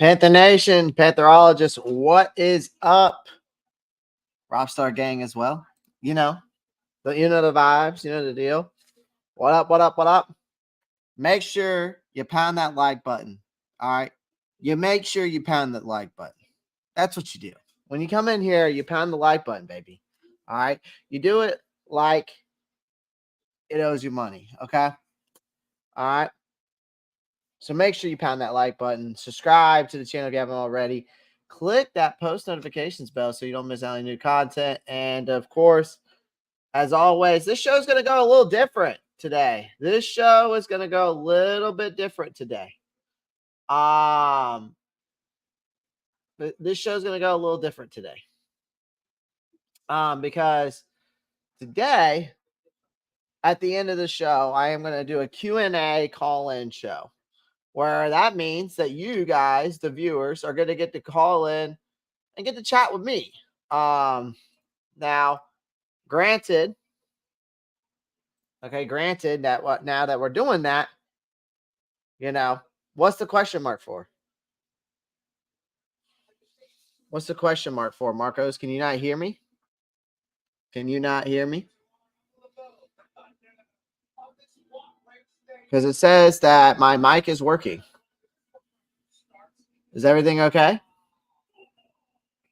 Panther Nation, Pantherologist, what is up? Rockstar Gang as well. You know the vibes, you know the deal. What up, what up, what up? Make sure you pound that like button. All right. You make sure you pound that like button. That's what you do. When you come in here, you pound the like button, baby. All right. You do it like it owes you money. Okay. All right. So make sure you pound that like button. Subscribe to the channel if you haven't already. Click that post notifications bell so you don't miss out on new content. And of course, as always, this show is going to go a little different today. This show is going to go a little bit different today. This show is going to go a little different today. Because today, at the end of the show, I am going to do a Q&A call-in show, where that means that you guys, the viewers, are going to get to call in and get to chat with me. Now, granted that now that we're doing that, what's the question mark for? What's the question mark for, Marcos? Can you not hear me? Can you not hear me? Because it says that my mic is working. Is everything okay?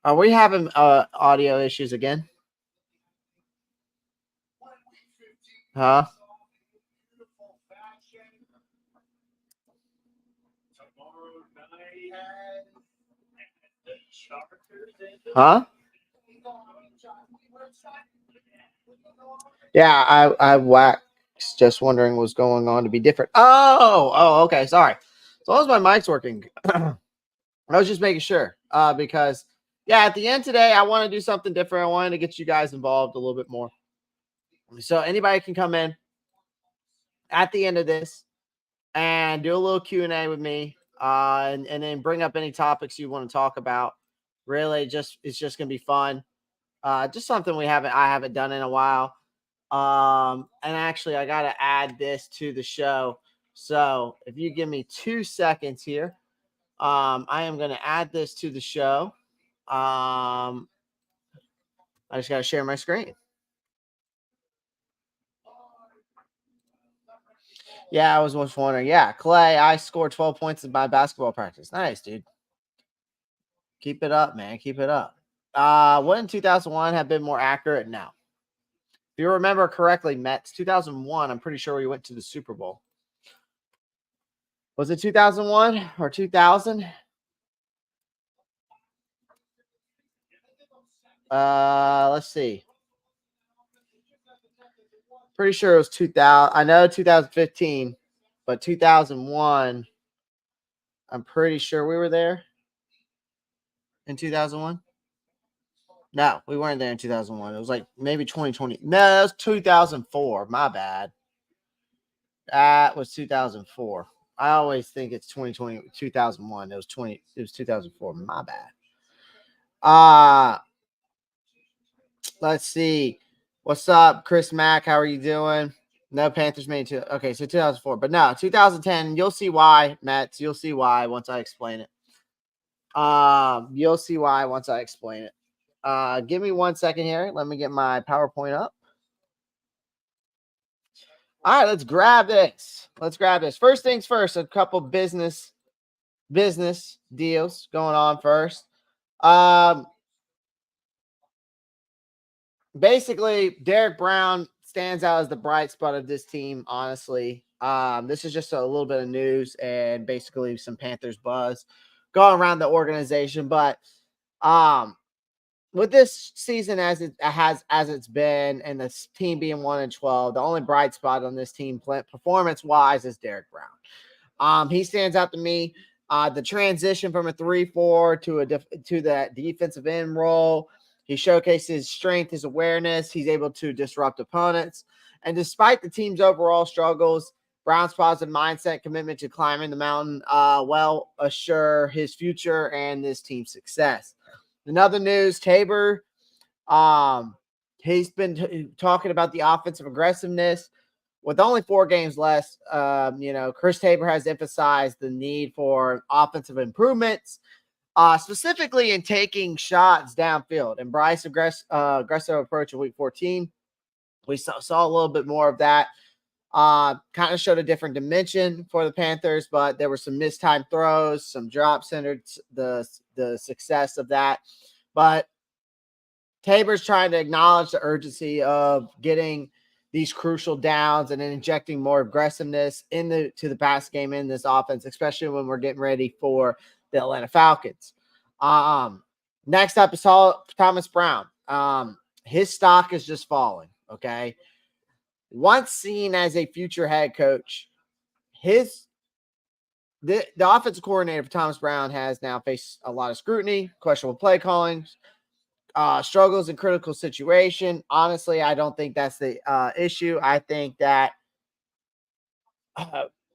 Are we having audio issues again? Huh? Huh? Yeah, I waxed. Just wondering what's going on to be different. Oh, okay. Sorry. As long as my mic's working, I was just making sure. Because at the end today, I want to do something different. I wanted to get you guys involved a little bit more. So anybody can come in at the end of this and do a little Q&A with me, and then bring up any topics you want to talk about. Really, it's just gonna be fun. Just something I haven't done in a while. And actually, I gotta add this to the show. So if you give me 2 seconds here, I am gonna add this to the show. I just gotta share my screen. Yeah, I was once wondering. Yeah, Clay, I scored 12 points in my basketball practice. Nice, dude. Keep it up, man. Keep it up. Wouldn't 2001 have been more accurate? No. If you remember correctly, Mets, 2001, I'm pretty sure we went to the Super Bowl. Was it 2001 or 2000? Let's see. Pretty sure it was 2000. I know 2015, but 2001, I'm pretty sure we were there in 2001. No, we weren't there in 2001. It was like maybe 2020. No, that was 2004. My bad. That was 2004. I always think it's 2020, 2001. It was 2004. My bad. Let's see. What's up, Chris Mack? How are you doing? No, Panthers made it to. Okay, so 2004. But no, 2010. You'll see why, Mets. You'll see why once I explain it. You'll see why once I explain it. Give me 1 second here. Let me get my PowerPoint up. All right, let's grab this. First things first, a couple business deals going on first. Basically, Derek Brown stands out as the bright spot of this team, honestly. This is just a little bit of news and basically some Panthers buzz going around the organization. But with this season as it's been, and this team being 1-12, the only bright spot on this team performance wise is Derek Brown. He stands out to me. The transition from a 3-4 to that defensive end role, he showcases his strength, his awareness. He's able to disrupt opponents, and despite the team's overall struggles, Brown's positive mindset, commitment to climbing the mountain, well assure his future and this team's success. In other news, Tabor, he's been talking about the offensive aggressiveness. With only 4 games left, Chris Tabor has emphasized the need for offensive improvements, specifically in taking shots downfield. And Bryce aggressive approach in Week 14, we saw a little bit more of that. Kind of showed a different dimension for the Panthers, but there were some mistimed throws, some drops hindered the success of that. But Tabor's trying to acknowledge the urgency of getting these crucial downs and then injecting more aggressiveness to the pass game in this offense, especially when we're getting ready for the Atlanta Falcons. Next up is Thomas Brown. His stock is just falling, okay? Once seen as a future head coach, the offensive coordinator for Thomas Brown has now faced a lot of scrutiny, questionable play calling, struggles in critical situation. Honestly, I don't think that's the issue. I think that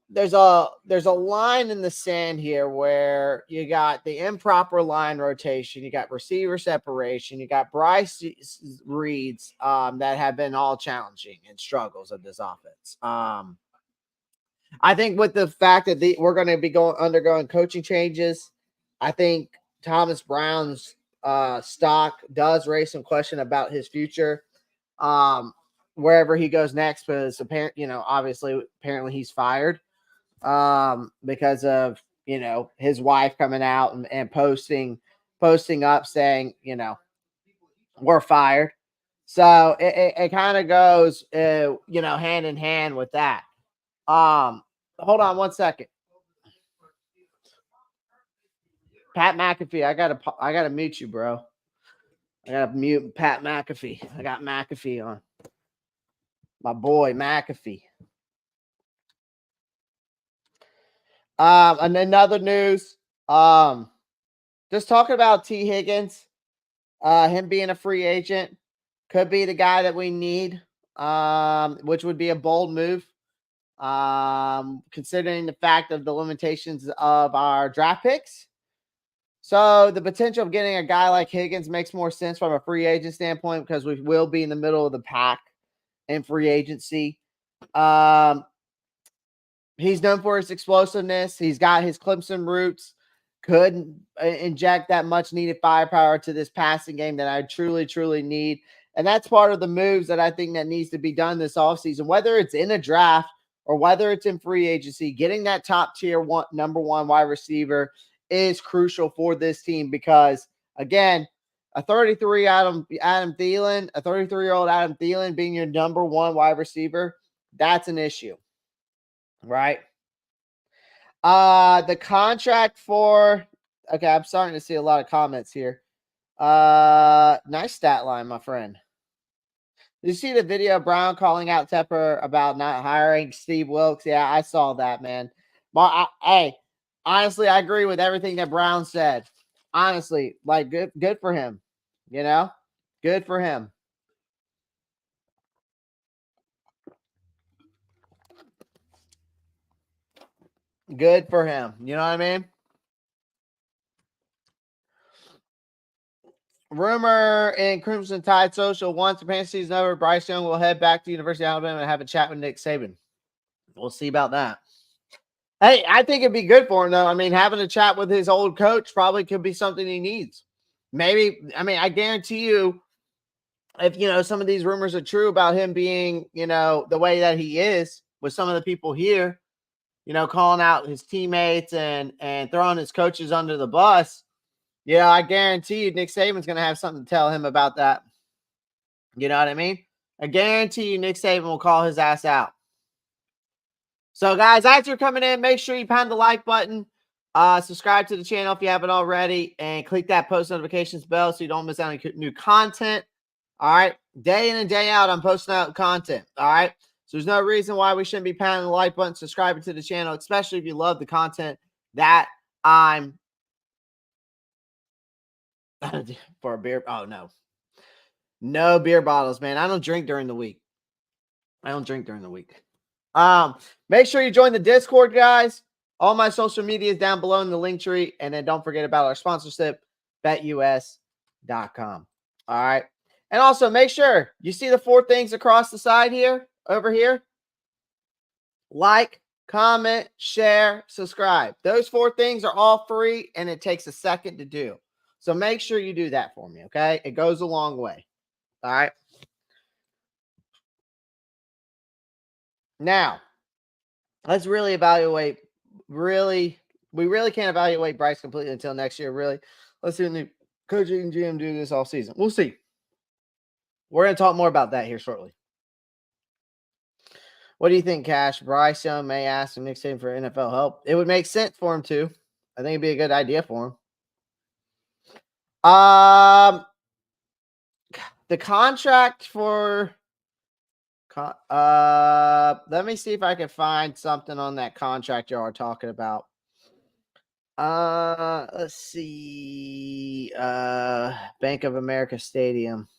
there's a line in the sand here where you got the improper line rotation, you got receiver separation, you got Bryce reads that have been all challenging and struggles of this offense. I think with the fact that we're going to be undergoing coaching changes, I think Thomas Brown's stock does raise some question about his future wherever he goes next, because apparently he's fired because of his wife coming out and posting up saying we're fired. So it kind of goes hand in hand with that. Hold on one second. Pat McAfee, I gotta mute you, bro. I gotta mute Pat McAfee. I got McAfee on. My boy McAfee. And another news. Just talking about T. Higgins. Him being a free agent could be the guy that we need. Which would be a bold move. Considering the fact of the limitations of our draft picks. So the potential of getting a guy like Higgins makes more sense from a free agent standpoint because we will be in the middle of the pack in free agency. He's known for his explosiveness. He's got his Clemson roots. Could inject that much needed firepower to this passing game that I truly, truly need. And that's part of the moves that I think that needs to be done this offseason, whether it's in a draft or whether it's in free agency. Getting that top tier number one wide receiver is crucial for this team because, again, a 33-year-old Adam Thielen being your number one wide receiver, that's an issue, right? The contract for – okay, I'm starting to see a lot of comments here. Nice stat line, my friend. Did you see the video of Brown calling out Tepper about not hiring Steve Wilkes? Yeah, I saw that, man. Hey, honestly, I agree with everything that Brown said. Honestly, like good for him. Good for him. Good for him. You know what I mean? Rumor in Crimson Tide Social, once the Panthers season over, Bryce Young will head back to University of Alabama and have a chat with Nick Saban. We'll see about that. Hey, I think it'd be good for him, though. I mean, having a chat with his old coach probably could be something he needs. Maybe, I guarantee you, if, some of these rumors are true about him being, the way that he is with some of the people here, calling out his teammates and throwing his coaches under the bus, I guarantee you Nick Saban's going to have something to tell him about that. You know what I mean? I guarantee you Nick Saban will call his ass out. So, guys, as you're coming in, make sure you pound the like button. Subscribe to the channel if you haven't already, and click that post notifications bell so you don't miss out on new content. All right. Day in and day out, I'm posting out content. All right. So there's no reason why we shouldn't be pounding the like button, subscribing to the channel, especially if you love the content that I'm for a beer. Oh, no. No beer bottles, man. I don't drink during the week. Make sure you join the Discord, guys. All my social media is down below in the link tree. And then don't forget about our sponsorship, betus.com. All right. And also make sure you see the 4 things across the side here, over here. Like, comment, share, subscribe. Those 4 things are all free and it takes a second to do. So make sure you do that for me, okay? It goes a long way. All right. Now, let's really evaluate. We really can't evaluate Bryce completely until next year. Really, let's see the new coaching and GM do this all season. We'll see. We're going to talk more about that here shortly. What do you think, Cash? Bryce Young may ask Nick Saban for NFL help. It would make sense for him to. I think it'd be a good idea for him. The contract for. Let me see if I can find something on that contract you are talking about. Let's see. Bank of America Stadium.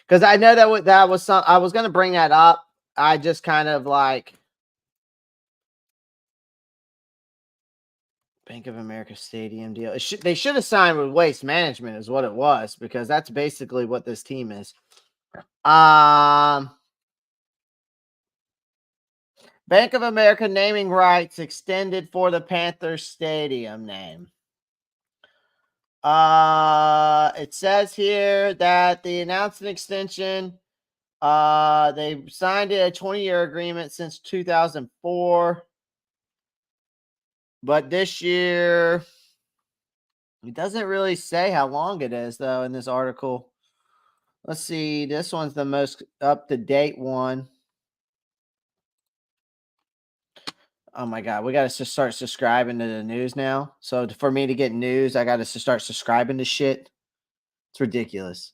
Because I know that was some. I was going to bring that up. I just kind of like Bank of America Stadium deal. They should have signed with Waste Management, is what it was, because that's basically what this team is. Bank of America naming rights extended for the Panthers Stadium name. It says here that they announced an extension. They signed a 20-year agreement since 2004. But this year, it doesn't really say how long it is, though, in this article. Let's see. This one's the most up-to-date one. Oh, my God. We got to start subscribing to the news now. So for me to get news, I got to start subscribing to shit. It's ridiculous.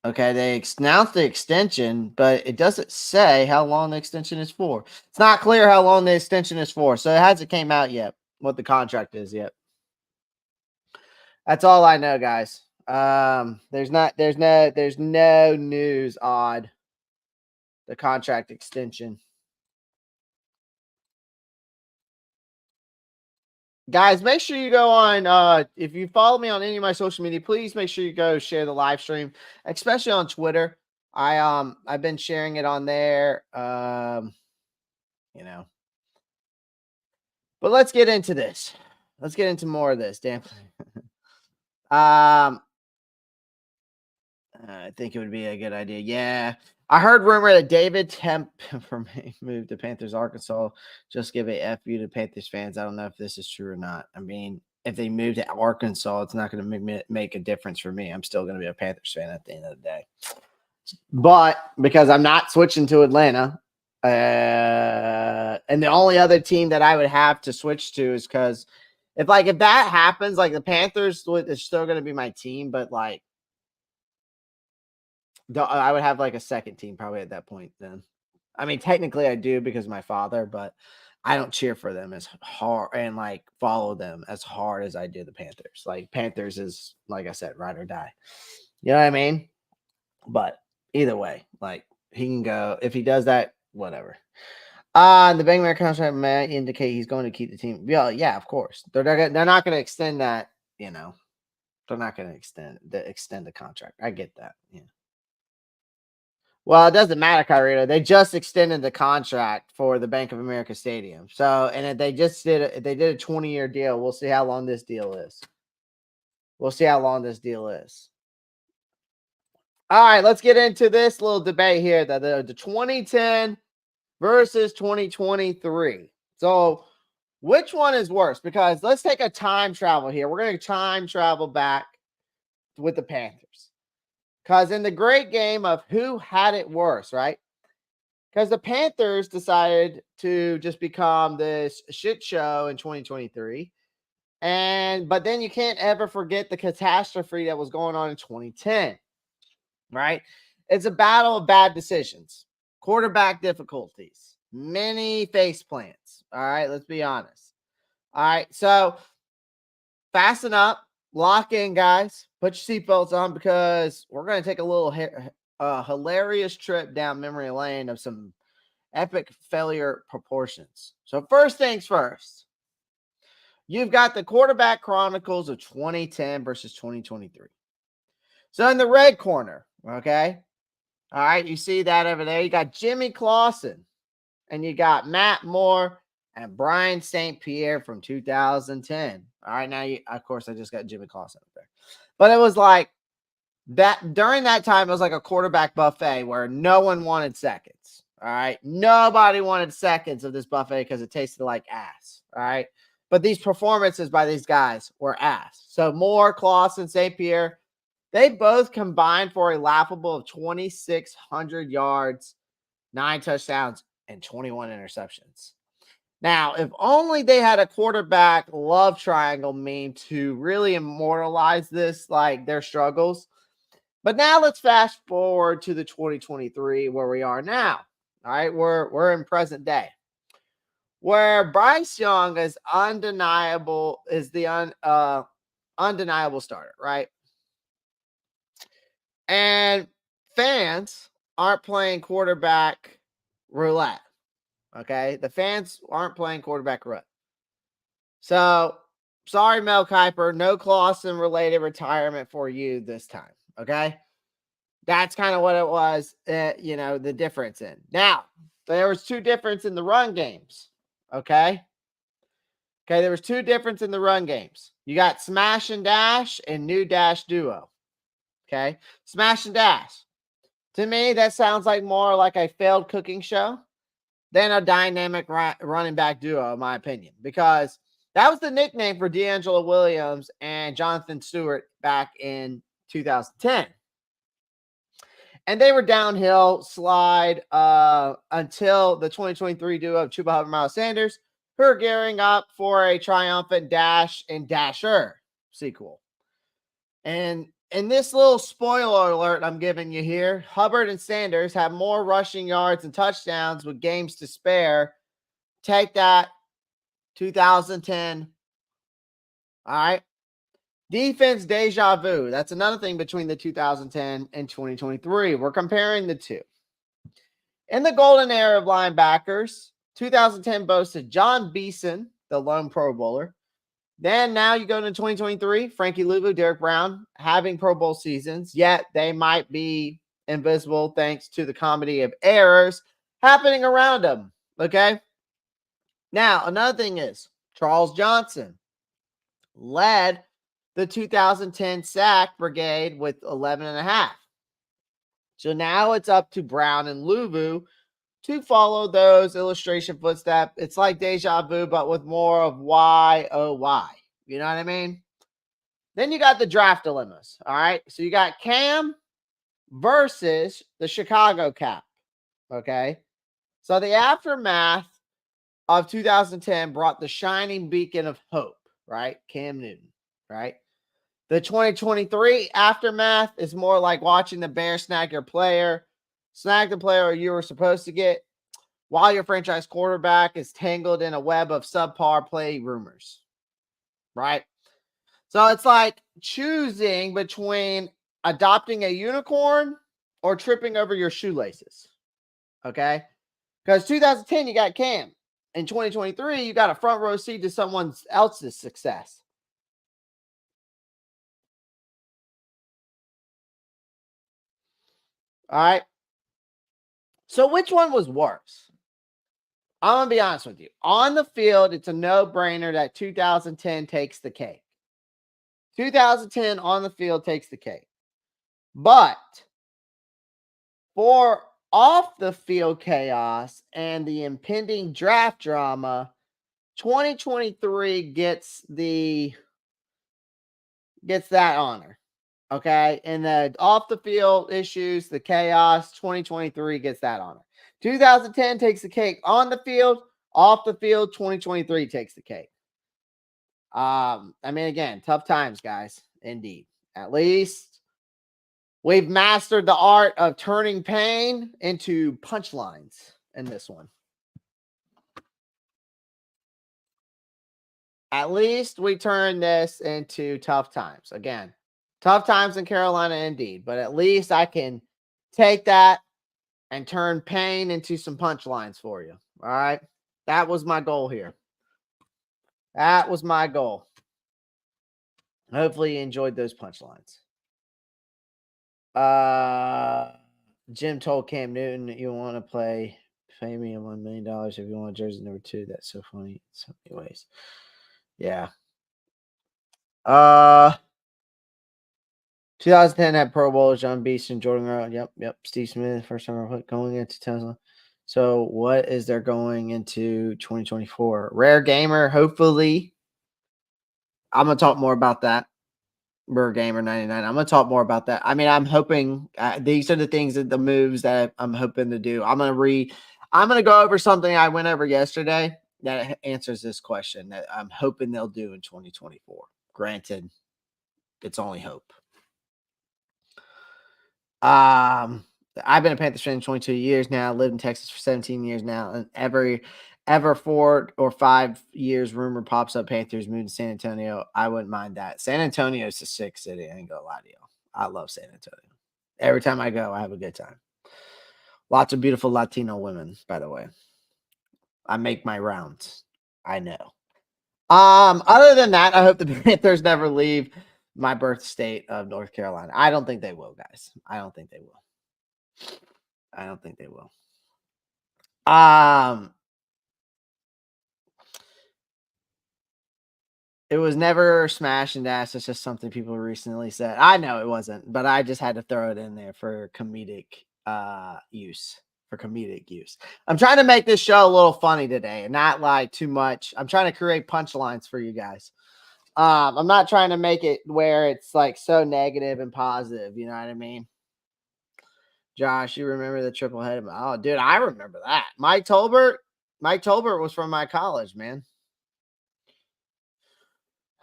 Okay, they announced the extension, but it doesn't say how long the extension is for. It's not clear how long the extension is for, so it hasn't came out yet, what the contract is yet. That's all I know, guys. There's no news on the contract extension. Guys, make sure you go on, if you follow me on any of my social media, please make sure you go share the live stream, especially on Twitter. I've been sharing it on there. You know. But let's get into this. Let's get into more of this. Damn. I think it would be a good idea. Yeah. I heard rumor that David Temp from moved to Panthers, Arkansas. Just give a FU to Panthers fans. I don't know if this is true or not. I mean, if they move to Arkansas, it's not going to make a difference for me. I'm still going to be a Panthers fan at the end of the day. But because I'm not switching to Atlanta, and the only other team that I would have to switch to is because if that happens, like the Panthers is still going to be my team, but like I would have like a second team probably at that point. Then, I mean, technically I do because of my father, but I don't cheer for them as hard and like follow them as hard as I do the Panthers. Like Panthers is, like I said, ride or die. You know what I mean? But either way, like he can go if he does that, whatever. The Bank America contract may indicate he's going to keep the team. Yeah, of course. They're not going to extend that. You know, they're not going to extend the contract. I get that. Yeah. Well, it doesn't matter, Kyrie. They just extended the contract for the Bank of America Stadium. So, and they did a 20-year deal. We'll see how long this deal is. All right, let's get into this little debate here. The 2010 versus 2023. So, which one is worse? Because let's take a time travel here. We're going to time travel back with the Panthers. Because in the great game of who had it worse, right? because the Panthers decided to just become this shit show in 2023. But then you can't ever forget the catastrophe that was going on in 2010, right? It's a battle of bad decisions, quarterback difficulties, many face plants. All right, let's be honest. All right, so fasten up, lock in, guys. Put your seatbelts on because we're going to take a little hilarious trip down memory lane of some epic failure proportions. So, first things first, you've got the quarterback chronicles of 2010 versus 2023. So, in the red corner, okay, all right, you see that over there. You got Jimmy Clausen and you got Matt Moore and Brian St. Pierre from 2010. All right, now, of course, I just got Jimmy Clausen up there. But it was like that during that time, it was like a quarterback buffet where no one wanted seconds. All right, nobody wanted seconds of this buffet because it tasted like ass. All right, but these performances by these guys were ass. So Moore, Clausen, St. Pierre, they both combined for a laughable of 2,600 yards, 9 touchdowns, and 21 interceptions. Now, if only they had a quarterback love triangle meme to really immortalize this, like their struggles. But now let's fast forward to the 2023 where we are now. All right, we're in present day, where Bryce Young is the undeniable starter, right? And fans aren't playing quarterback roulette. Okay. The fans aren't playing quarterback roulette. So sorry, Mel Kiper, no Clausen related retirement for you this time. Okay. That's kind of what it was, the difference in. Now, there was two difference in the run games. Okay. Okay. There was two difference in the run games. You got smash and dash and new dash duo. Okay. Smash and dash. To me, that sounds like more like a failed cooking show than a dynamic running back duo, in my opinion, because that was the nickname for D'Angelo Williams and Jonathan Stewart back in 2010. And they were downhill slide until the 2023 duo of Chuba Hubbard, Miles Sanders, who are gearing up for a triumphant Dash and Dasher sequel. And in this little spoiler alert I'm giving you here, Hubbard and Sanders have more rushing yards and touchdowns with games to spare. Take that, 2010. All right. Defense deja vu. That's another thing between the 2010 and 2023. We're comparing the two. In the golden era of linebackers, 2010 boasted John Beeson, the lone Pro Bowler. Then now you go into 2023, Frankie Louvu, Derek Brown having Pro Bowl seasons, yet they might be invisible thanks to the comedy of errors happening around them. Okay. Now, another thing is Charles Johnson led the 2010 sack brigade with 11 and a half. So now it's up to Brown and Louvu to follow those illustration footsteps. It's like deja vu, but with more of why, oh, why. You know what I mean? Then you got the draft dilemmas. All right. So you got Cam versus the Chicago Cap. Okay. So the aftermath of 2010 brought the shining beacon of hope, right? Cam Newton, right? The 2023 aftermath is more like watching the Bears snag the player you were supposed to get while your franchise quarterback is tangled in a web of subpar play rumors, right? So it's like choosing between adopting a unicorn or tripping over your shoelaces, okay? Because 2010, you got Cam. In 2023, you got a front row seat to someone else's success. All right. So which one was worse? I'm going to be honest with you. On the field, it's a no-brainer that 2010 takes the cake. 2010 on the field takes the cake. But for off the field chaos and the impending draft drama, 2023 gets that honor. Okay. And the off the field issues, the chaos, 2023 gets that honor. 2010 takes the cake on the field, off the field. 2023 takes the cake. I mean, again, tough times, guys. Indeed. At least we've mastered the art of turning pain into punchlines in this one. At least we turn this into tough times. Again, tough times in Carolina, indeed. But at least I can take that and turn pain into some punchlines for you. All right. That was my goal here. That was my goal. Hopefully you enjoyed those punchlines. Jim told Cam Newton, you want to pay me $1 million if you want jersey number 2. That's so funny in so many ways. Yeah. 2010 had Pro Bowlers, John Beast and Jordan Rowe. Yep. Steve Smith, first time going into Tesla. So what is there going into 2024? Rare Gamer, hopefully. I'm going to talk more about that. Rare Gamer 99. I'm going to talk more about that. I mean, I'm hoping these are the things that the moves that I'm hoping to do. I'm going to go over something I went over yesterday that answers this question that I'm hoping they'll do in 2024. Granted, it's only hope. I've been a Panthers fan 22 years now. Lived in Texas for 17 years now, and ever 4 or 5 years, rumor pops up Panthers moving to San Antonio. I wouldn't mind that. San Antonio is a sick city. I ain't gonna lie to you. I love San Antonio. Every time I go, I have a good time. Lots of beautiful Latino women, by the way. I make my rounds. I know. Other than that, I hope the Panthers never leave my birth state of North Carolina. I don't think they will, guys. I don't think they will. It was never smash and dash. It's just something people recently said. I know it wasn't, but I just had to throw it in there for comedic use. I'm trying to make this show a little funny today and not like too much. I'm trying to create punchlines for you guys. I'm not trying to make it where it's like so negative and positive. You know what I mean? Josh, you remember the triple head? Oh, dude, I remember that. Mike Tolbert was from my college, man.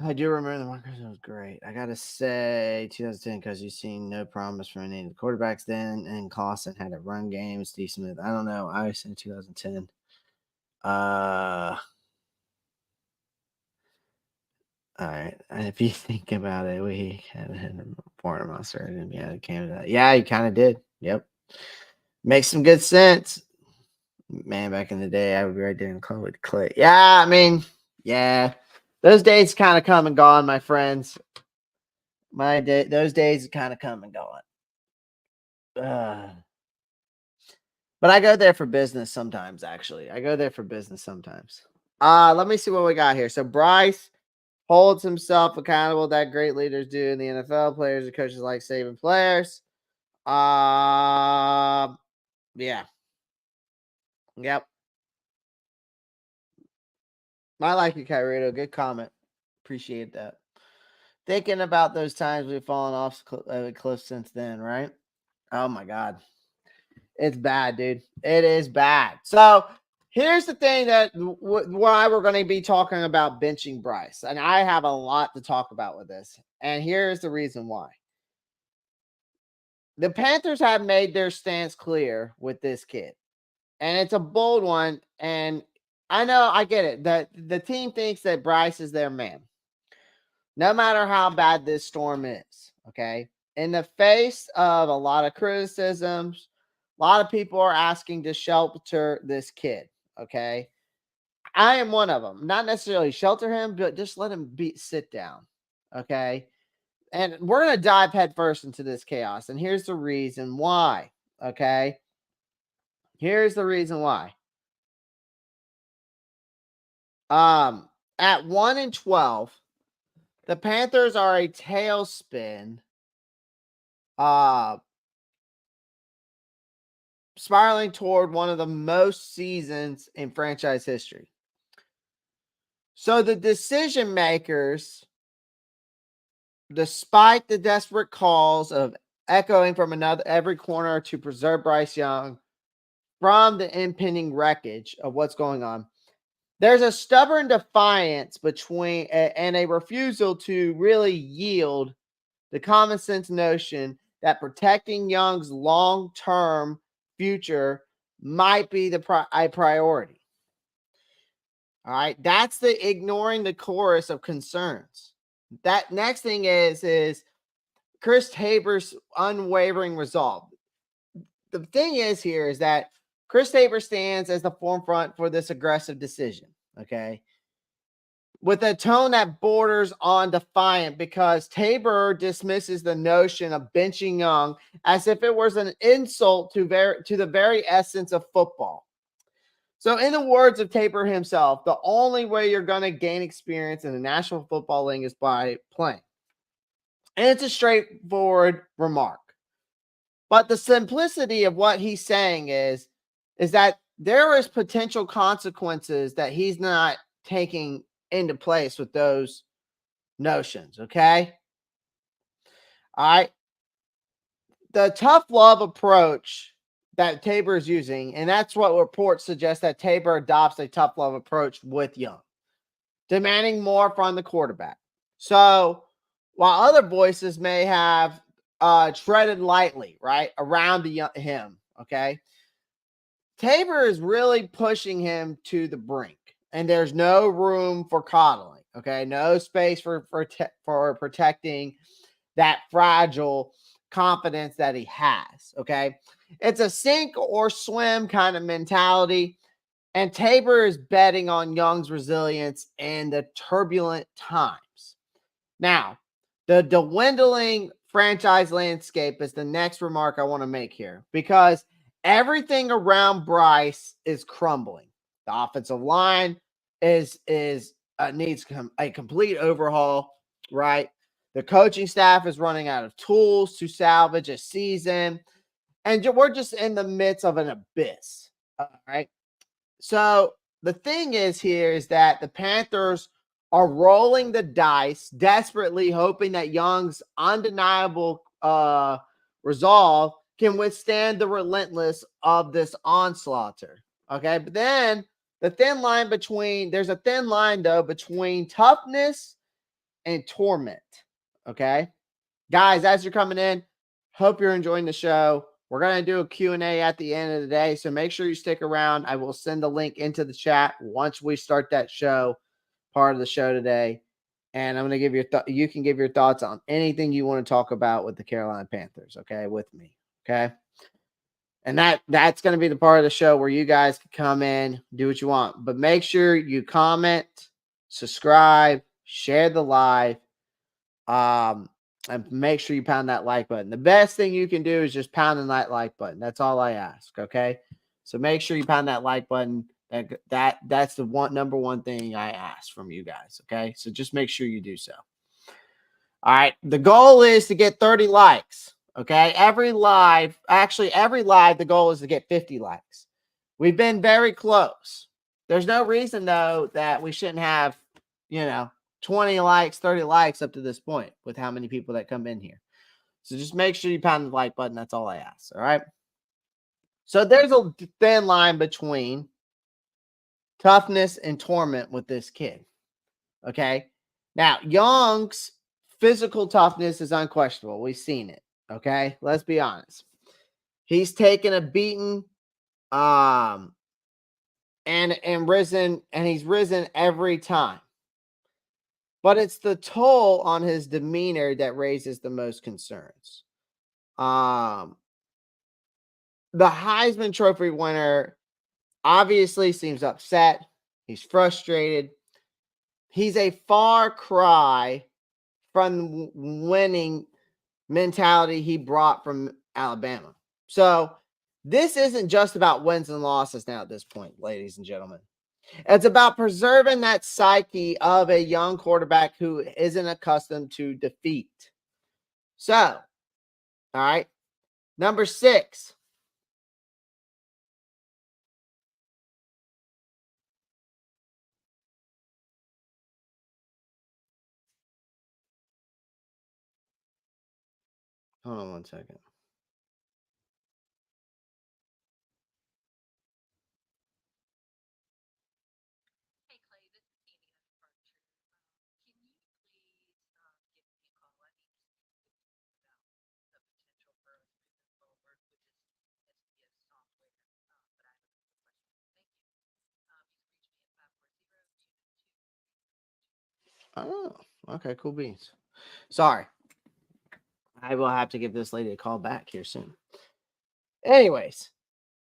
I do remember the Marcus was great. I gotta say 2010 because you've seen no promise from any of the quarterbacks then, and Clausen had a run game. Steve Smith, I don't know. I say 2010. All right. And if you think about it, we had a foreign monster and we had Canada. Yeah, you kind of did. Yep. Makes some good sense. Man, back in the day, I would be right there in the with Clay. Yeah, I mean, yeah. Those days kind of come and gone, my friends. Those days kind of come and gone. But I go there for business sometimes, actually. Let me see what we got here. So Bryce holds himself accountable that great leaders do in the NFL. Players and coaches like saving players. Yeah. Yep. I like you, Kyredo. Good comment. Appreciate that. Thinking about those times we've fallen off a cliff since then, right? Oh my God. It's bad, dude. It is bad. So here's the thing that why we're going to be talking about benching Bryce. And I have a lot to talk about with this. And here's the reason why. The Panthers have made their stance clear with this kid. And it's a bold one. And I know, I get it. That the team thinks that Bryce is their man. No matter how bad this storm is, okay? In the face of a lot of criticisms, a lot of people are asking to shelter this kid, okay? I am one of them. Not necessarily shelter him, but just let him sit down, okay? And we're going to dive headfirst into this chaos. And here's the reason why, okay? Here's the reason why. At 1-12, the Panthers are a tailspin. Spiraling toward one of the most seasons in franchise history. So the decision makers, despite the desperate calls of echoing from every corner to preserve Bryce Young from the impending wreckage of what's going on, there's a stubborn defiance between and a refusal to really yield the common sense notion that protecting Young's long-term future might be a priority. All right, that's the ignoring the chorus of concerns. That next thing is Chris Tabor's unwavering resolve. The thing is here is that Chris Tabor stands as the forefront for this aggressive decision. Okay, with a tone that borders on defiant, because Tabor dismisses the notion of benching Young as if it was an insult to the very essence of football. So, in the words of Tabor himself, the only way you're going to gain experience in the National Football League is by playing. And it's a straightforward remark. But the simplicity of what he's saying is that there is potential consequences that he's not taking into place with those notions. Okay. All right. The tough love approach that Tabor is using, and that's what reports suggest, that Tabor adopts a tough love approach with Young, demanding more from the quarterback. So while other voices may have treaded lightly, right, around him, okay, Tabor is really pushing him to the brink, and there's no room for coddling. Okay, no space for protecting that fragile confidence that he has. Okay, it's a sink or swim kind of mentality, and Tabor is betting on Young's resilience in the turbulent times. Now, the dwindling franchise landscape is the next remark I want to make here, because everything around Bryce is crumbling. The offensive line is needs a complete overhaul, right? The coaching staff is running out of tools to salvage a season, and we're just in the midst of an abyss. All right. So the thing is here is that the Panthers are rolling the dice, desperately hoping that Young's undeniable resolve can withstand the relentless of this onslaughter. Okay, but then there's a thin line though between toughness and torment. Okay, guys, as you're coming in, hope you're enjoying the show. We're going to do a Q&A at the end of the day, so make sure you stick around. I will send the link into the chat once we start that part of the show today. And I'm going to give you can give your thoughts on anything you want to talk about with the Carolina Panthers, okay, with me, okay? And that's going to be the part of the show where you guys can come in, do what you want. But make sure you comment, subscribe, share the live. And make sure you pound that like button. The best thing you can do is just pound that like button. That's all I ask. Okay. So make sure you pound that like button. That's the number one thing I ask from you guys. Okay. So just make sure you do so. All right. The goal is to get 30 likes. Okay. Every live, the goal is to get 50 likes. We've been very close. There's no reason though that we shouldn't have, 20 likes, 30 likes up to this point with how many people that come in here. So just make sure you pound the like button. That's all I ask. All right. So there's a thin line between toughness and torment with this kid. Okay. Now, Young's physical toughness is unquestionable. We've seen it. Okay. Let's be honest. He's taken a beating and he's risen every time. But it's the toll on his demeanor that raises the most concerns. The Heisman Trophy winner obviously seems upset. He's frustrated. He's a far cry from winning mentality he brought from Alabama. So this isn't just about wins and losses now at this point, ladies and gentlemen. It's about preserving that psyche of a young quarterback who isn't accustomed to defeat. So, all right, number 6. Hold on one second. Oh, okay, cool beans. Sorry. I will have to give this lady a call back here soon. Anyways,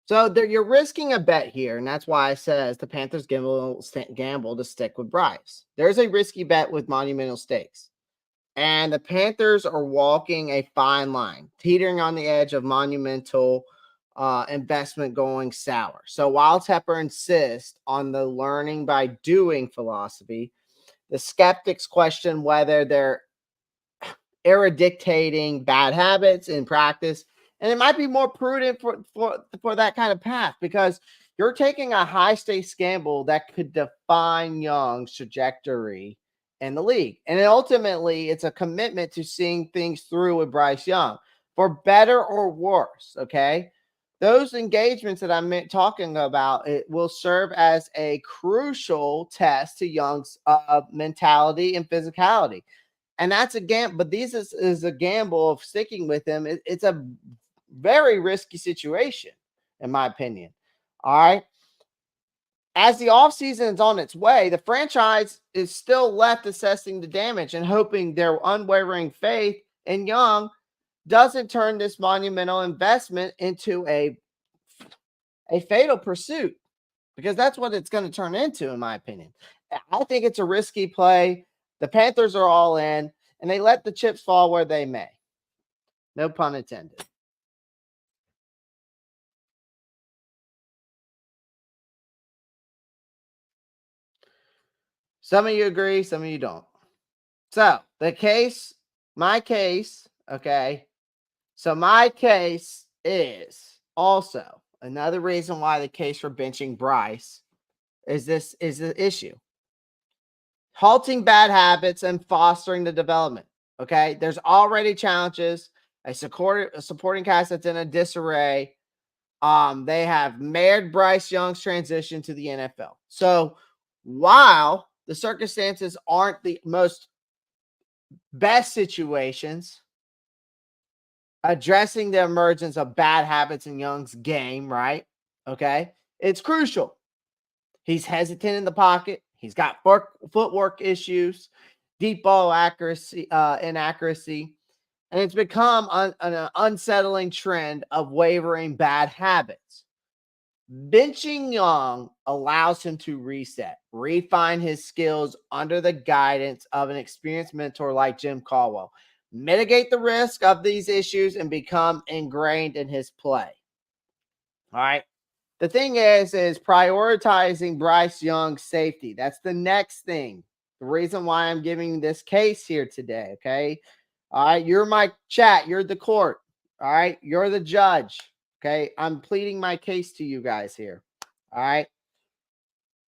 so you're risking a bet here, and that's why I says the Panthers gamble to stick with Bryce. There's a risky bet with monumental stakes, and the Panthers are walking a fine line, teetering on the edge of monumental investment going sour. So while Tepper insists on the learning by doing philosophy, the skeptics question whether they're dictating bad habits in practice. And it might be more prudent for that kind of path because you're taking a high stakes gamble that could define Young's trajectory in the league. And ultimately, it's a commitment to seeing things through with Bryce Young for better or worse. Okay. Those engagements that I'm talking about, it will serve as a crucial test to Young's mentality and physicality. And that's a gamble, but is a gamble of sticking with him. It's a very risky situation, in my opinion. All right. As the offseason is on its way, the franchise is still left assessing the damage and hoping their unwavering faith in Young doesn't turn this monumental investment into a fatal pursuit, because that's what it's going to turn into, in my opinion. I think it's a risky play. The Panthers are all in, and they let the chips fall where they may. No pun intended. Some of you agree, some of you don't. So my case, okay. So my case is also another reason why the case for benching Bryce is the issue. Halting bad habits and fostering the development. Okay. There's already challenges, a supporting cast that's in a disarray. They have marred Bryce Young's transition to the NFL. So while the circumstances aren't the most best situations, addressing the emergence of bad habits in Young's game, right? Okay. It's crucial. He's hesitant in the pocket. He's got footwork issues, deep ball accuracy, inaccuracy, and it's become an unsettling trend of wavering bad habits. Benching Young allows him to reset, refine his skills under the guidance of an experienced mentor like Jim Caldwell, mitigate the risk of these issues, and become ingrained in his play. All right. The thing is prioritizing Bryce Young's safety. That's the next thing. The reason why I'm giving this case here today. Okay. All right. You're my chat. You're the court. All right. You're the judge. Okay. I'm pleading my case to you guys here. All right.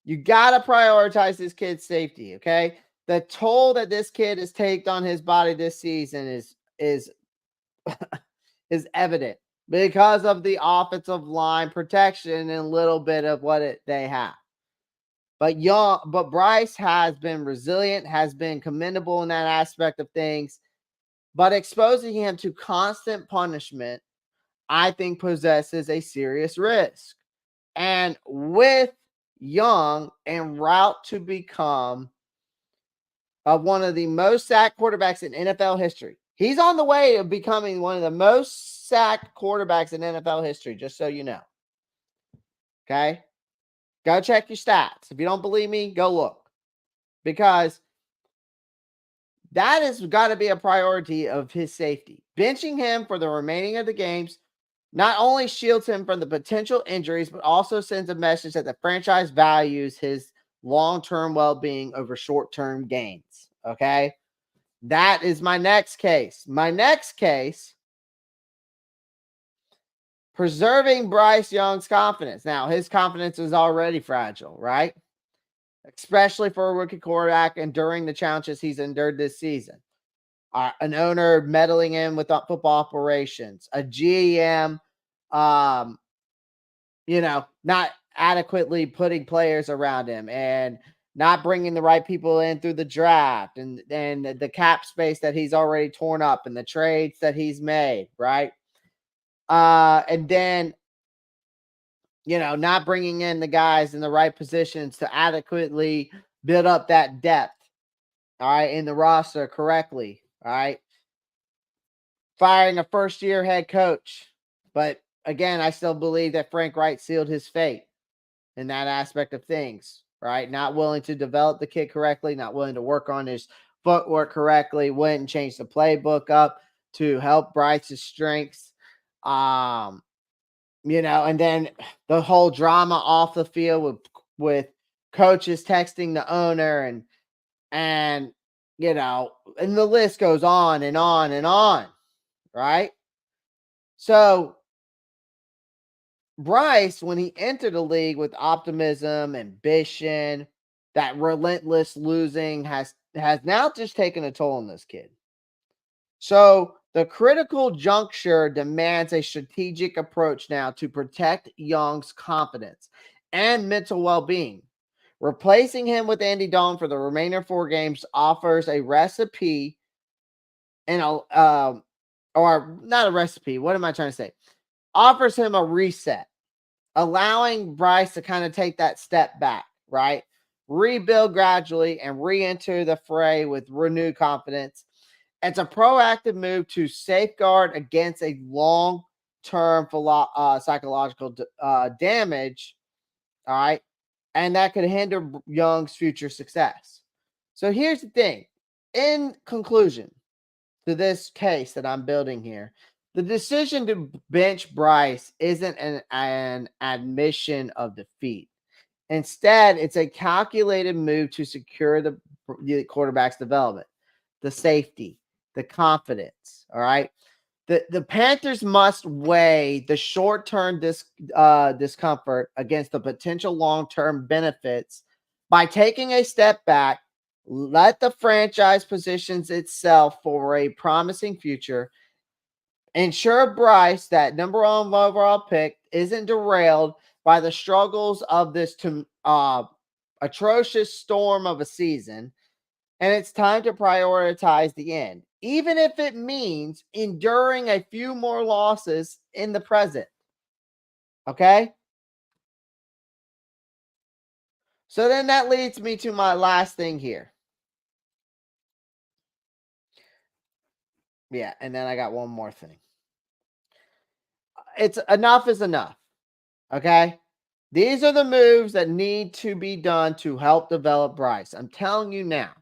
You got to prioritize this kid's safety. Okay. The toll that this kid has taken on his body this season is evident because of the offensive line protection and a little bit of what they have. But Bryce has been resilient, has been commendable in that aspect of things. But exposing him to constant punishment, I think, possesses a serious risk. And with Young en route to become one of the most sacked quarterbacks in NFL history, he's on the way of becoming one of the most sacked quarterbacks in NFL history, just so you know. Okay? Go check your stats. If you don't believe me, go look. Because that has got to be a priority of his safety. Benching him for the remaining of the games not only shields him from the potential injuries, but also sends a message that the franchise values his long-term well-being over short-term gains. Okay? That is my next case. My next case, preserving Bryce Young's confidence. Now, his confidence is already fragile, right? Especially for a rookie quarterback and during the challenges he's endured this season. An owner meddling in with football operations, a GM, not adequately putting players around him and not bringing the right people in through the draft and the cap space that he's already torn up and the trades that he's made, right? And then, not bringing in the guys in the right positions to adequately build up that depth. all right, in the roster correctly, all right, firing a first-year head coach. But again, I still believe that Frank Wright sealed his fate in that aspect of things, right? Not willing to develop the kid correctly, not willing to work on his footwork correctly, went and changed the playbook up to help Bryce's strengths. Um, and then the whole drama off the field with coaches texting the owner and and the list goes on and on and on, right? So Bryce, when he entered the league with optimism, ambition, that relentless losing has now just taken a toll on this kid. So the critical juncture demands a strategic approach now to protect Young's confidence and mental well-being. Replacing him with Andy Dalton for the remainder of 4 games offers a recipe and or not a recipe. What am I trying to say? Offers him a reset, allowing Bryce to kind of take that step back, right? Rebuild gradually and re-enter the fray with renewed confidence. It's a proactive move to safeguard against a long-term psychological damage, all right? And that could hinder Young's future success. So here's the thing. In conclusion to this case that I'm building here, the decision to bench Bryce isn't an admission of defeat. Instead, it's a calculated move to secure the quarterback's development, the safety, the confidence. All right. The Panthers must weigh the short-term discomfort against the potential long-term benefits by taking a step back. Let the franchise positions itself for a promising future. Ensure Bryce, that number 1 overall pick, isn't derailed by the struggles of this atrocious storm of a season. And it's time to prioritize the end, even if it means enduring a few more losses in the present. Okay? So then that leads me to my last thing here. Yeah, and then I got one more thing. It's enough is enough. Okay? These are the moves that need to be done to help develop Bryce. I'm telling you now.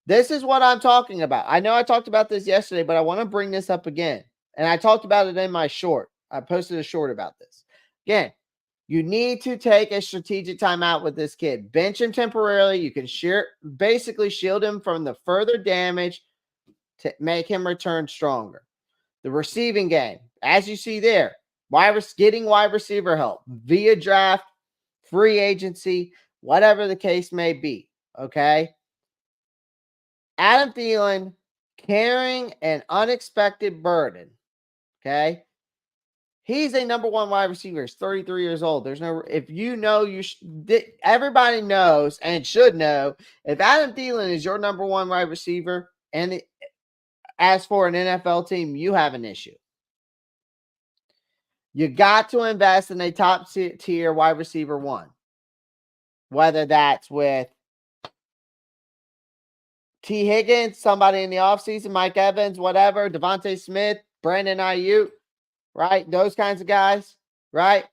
This is what I'm talking about. I know I talked about this yesterday, but I want to bring this up again. And I talked about it in my short. I posted a short about this. Again, you need to take a strategic timeout with this kid. Bench him temporarily. You can basically shield him from the further damage to make him return stronger. The receiving game, as you see there, getting wide receiver help via draft, free agency, whatever the case may be. Okay. Adam Thielen carrying an unexpected burden. Okay. He's a number 1 wide receiver. He's 33 years old. There's no, if you know, everybody knows and should know, if Adam Thielen is your number 1 wide receiver, and as for an NFL team, you have an issue. You got to invest in a top tier wide receiver 1, whether that's with T. Higgins, somebody in the offseason, Mike Evans, whatever, Devontae Smith, Brandon Ayuk, right? Those kinds of guys, right?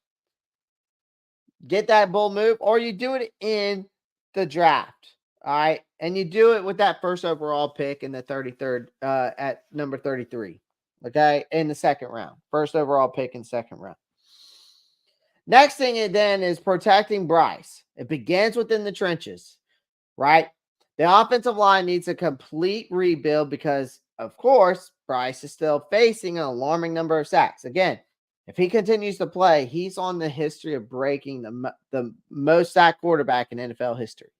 Get that bull move, or you do it in the draft, all right? And you do it with that first overall pick in the 33rd, at number 33, okay? In the second round. First overall pick in second round. Next thing then is protecting Bryce. It begins within the trenches, right? The offensive line needs a complete rebuild because, of course, Bryce is still facing an alarming number of sacks. Again, if he continues to play, he's on the history of breaking the most sacked quarterback in NFL history.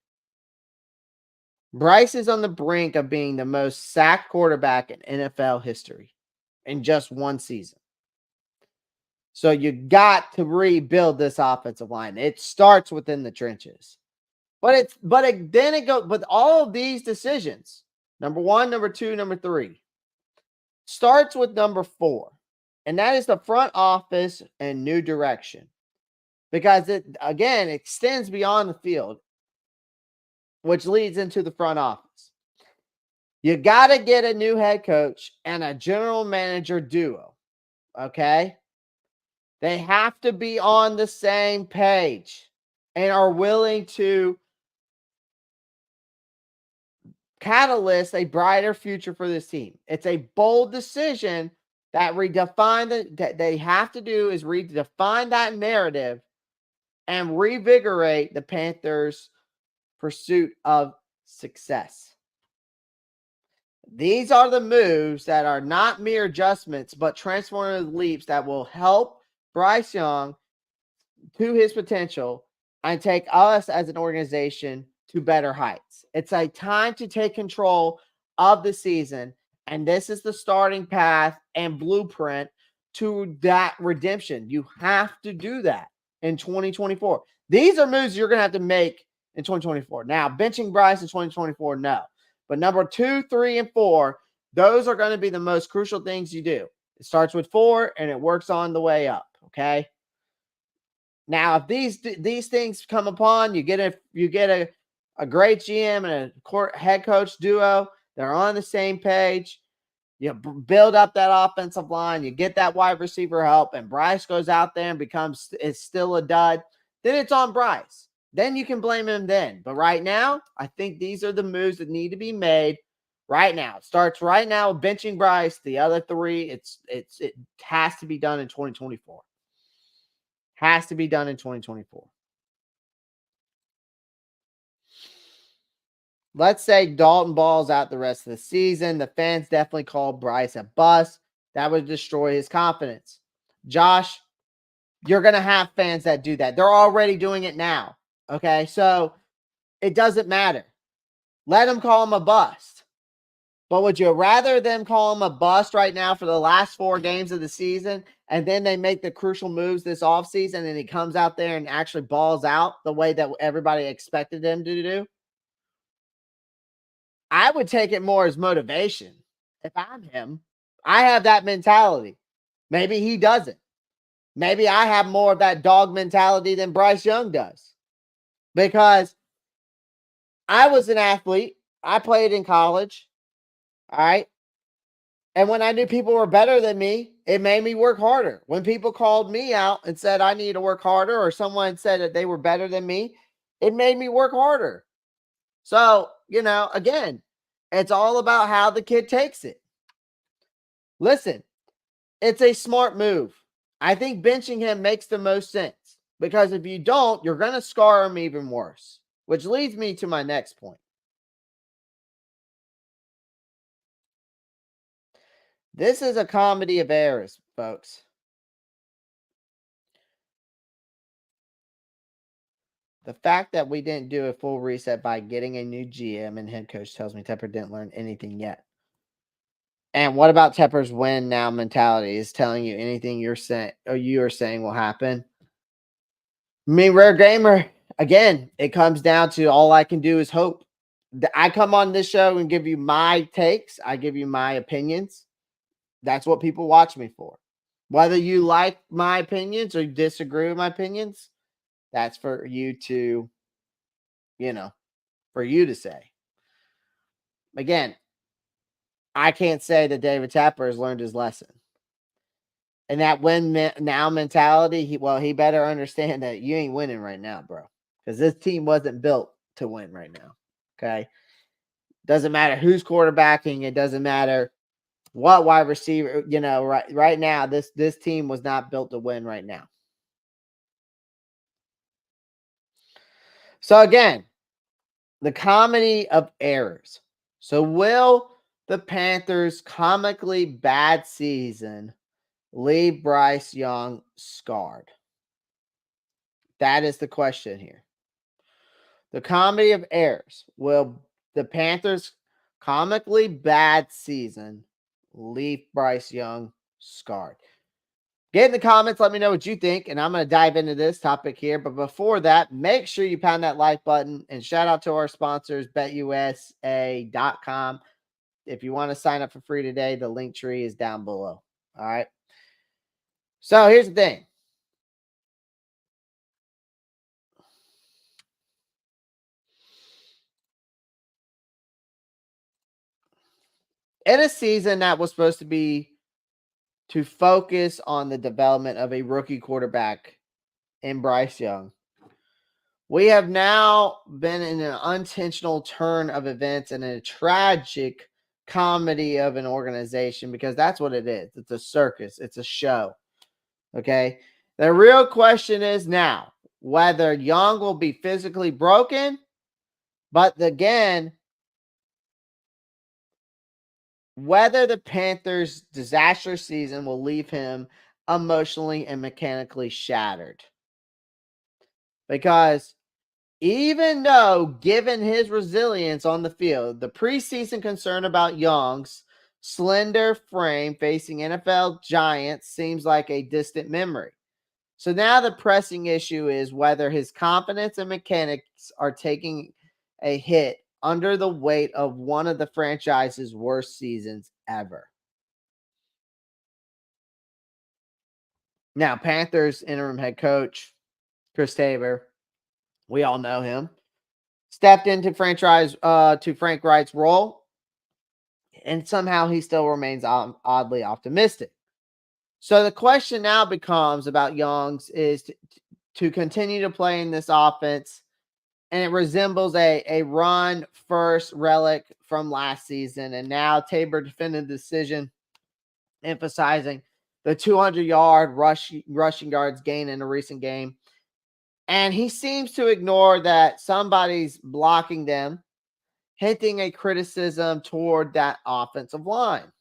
Bryce is on the brink of being the most sacked quarterback in NFL history in just one season. So you got to rebuild this offensive line. It starts within the trenches. But then it goes with all of these decisions. Number 1, number 2, number 3 starts with number 4. And that is the front office and new direction. Because it again extends beyond the field, which leads into the front office. You got to get a new head coach and a general manager duo. Okay? They have to be on the same page and are willing to catalyst a brighter future for this team. It's a bold decision that that they have to do is redefine that narrative and revigorate the Panthers' pursuit of success. These are the moves that are not mere adjustments, but transformative leaps that will help Bryce Young to his potential and take us as an organization to better heights. It's a time to take control of the season, and this is the starting path and blueprint to that redemption. You have to do that in 2024. These are moves you're going to have to make in 2024. Now, benching Bryce in 2024, no. But number 2, 3, and 4, those are going to be the most crucial things you do. It starts with 4 and it works on the way up, okay? Now, if these things come upon, you get a great GM and a head coach duo. They're on the same page. You build up that offensive line. You get that wide receiver help, and Bryce goes out there and is still a dud. Then it's on Bryce. Then you can blame him then. But right now, I think these are the moves that need to be made right now. It starts right now with benching Bryce. The other 3, it has to be done in 2024. Has to be done in 2024. Let's say Dalton balls out the rest of the season. The fans definitely called Bryce a bust. That would destroy his confidence. Josh, you're going to have fans that do that. They're already doing it now. Okay, so it doesn't matter. Let them call him a bust. But would you rather them call him a bust right now for the last 4 games of the season, and then they make the crucial moves this offseason and he comes out there and actually balls out the way that everybody expected him to do? I would take it more as motivation. If I'm him, I have that mentality. Maybe he doesn't. Maybe I have more of that dog mentality than Bryce Young does. Because I was an athlete. I played in college. All right. And when I knew people were better than me, it made me work harder. When people called me out and said I need to work harder, or someone said that they were better than me, it made me work harder. So, again, it's all about how the kid takes it. Listen, it's a smart move. I think benching him makes the most sense because if you don't, you're going to scar him even worse, which leads me to my next point. This is a comedy of errors, folks. The fact that we didn't do a full reset by getting a new GM and head coach tells me Tepper didn't learn anything yet. And what about Tepper's win now mentality? Is telling you anything you are saying will happen? I mean, Rare Gamer, again, it comes down to all I can do is hope. I come on this show and give you my takes. I give you my opinions. That's what people watch me for. Whether you like my opinions or disagree with my opinions, that's for you to, for you to say. Again, I can't say that David Tapper has learned his lesson. And that win now mentality, he better understand that you ain't winning right now, bro. Because this team wasn't built to win right now. Okay. Doesn't matter who's quarterbacking. It doesn't matter what wide receiver, right now, this team was not built to win right now. So again, the comedy of errors. So will the Panthers' comically bad season leave Bryce Young scarred? That is the question here. The comedy of errors. Will the Panthers' comically bad season leave Bryce Young scarred? Get in the comments. Let me know what you think. And I'm going to dive into this topic here. But before that, make sure you pound that like button. And shout out to our sponsors, betusa.com. If you want to sign up for free today, the link tree is down below. All right. So here's the thing. in a season that was supposed to be to focus on the development of a rookie quarterback in Bryce Young, we have now been in an unintentional turn of events and a tragic comedy of an organization, because that's what it is. It's a circus. It's a show. Okay. The real question is now whether Young will be physically broken, but again, whether the Panthers' disastrous season will leave him emotionally and mechanically shattered. Because even though, given his resilience on the field, the preseason concern about Young's slender frame facing NFL giants seems like a distant memory. So now the pressing issue is whether his confidence and mechanics are taking a hit under the weight of one of the franchise's worst seasons ever. Now, Panthers interim head coach Chris Tabor, we all know him, stepped into franchise to Frank Wright's role, and somehow he still remains oddly optimistic. So the question now becomes about Young's is to continue to play in this offense, and it resembles a run first relic from last season. And now Tabor defended the decision, emphasizing the 200-yard rushing yards gain in a recent game. And he seems to ignore that somebody's blocking them, hinting a criticism toward that offensive line.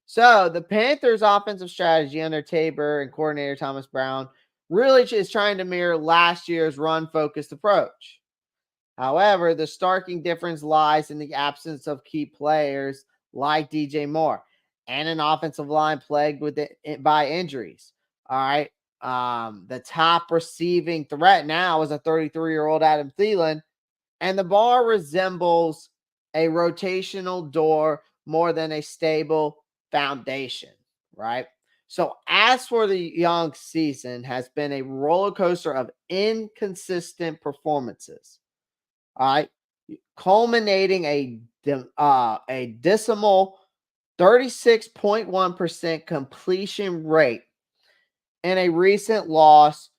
So the Panthers' offensive strategy under Tabor and coordinator Thomas Brown really is trying to mirror last year's run-focused approach. However, the starking difference lies in the absence of key players like DJ Moore and an offensive line plagued by injuries. All right. The top receiving threat now is a 33-year-old Adam Thielen, and the bar resembles a rotational door more than a stable foundation, right? So as for the Young season, has been a roller coaster of inconsistent performances. All right, culminating a dismal 36.1% completion rate in a recent loss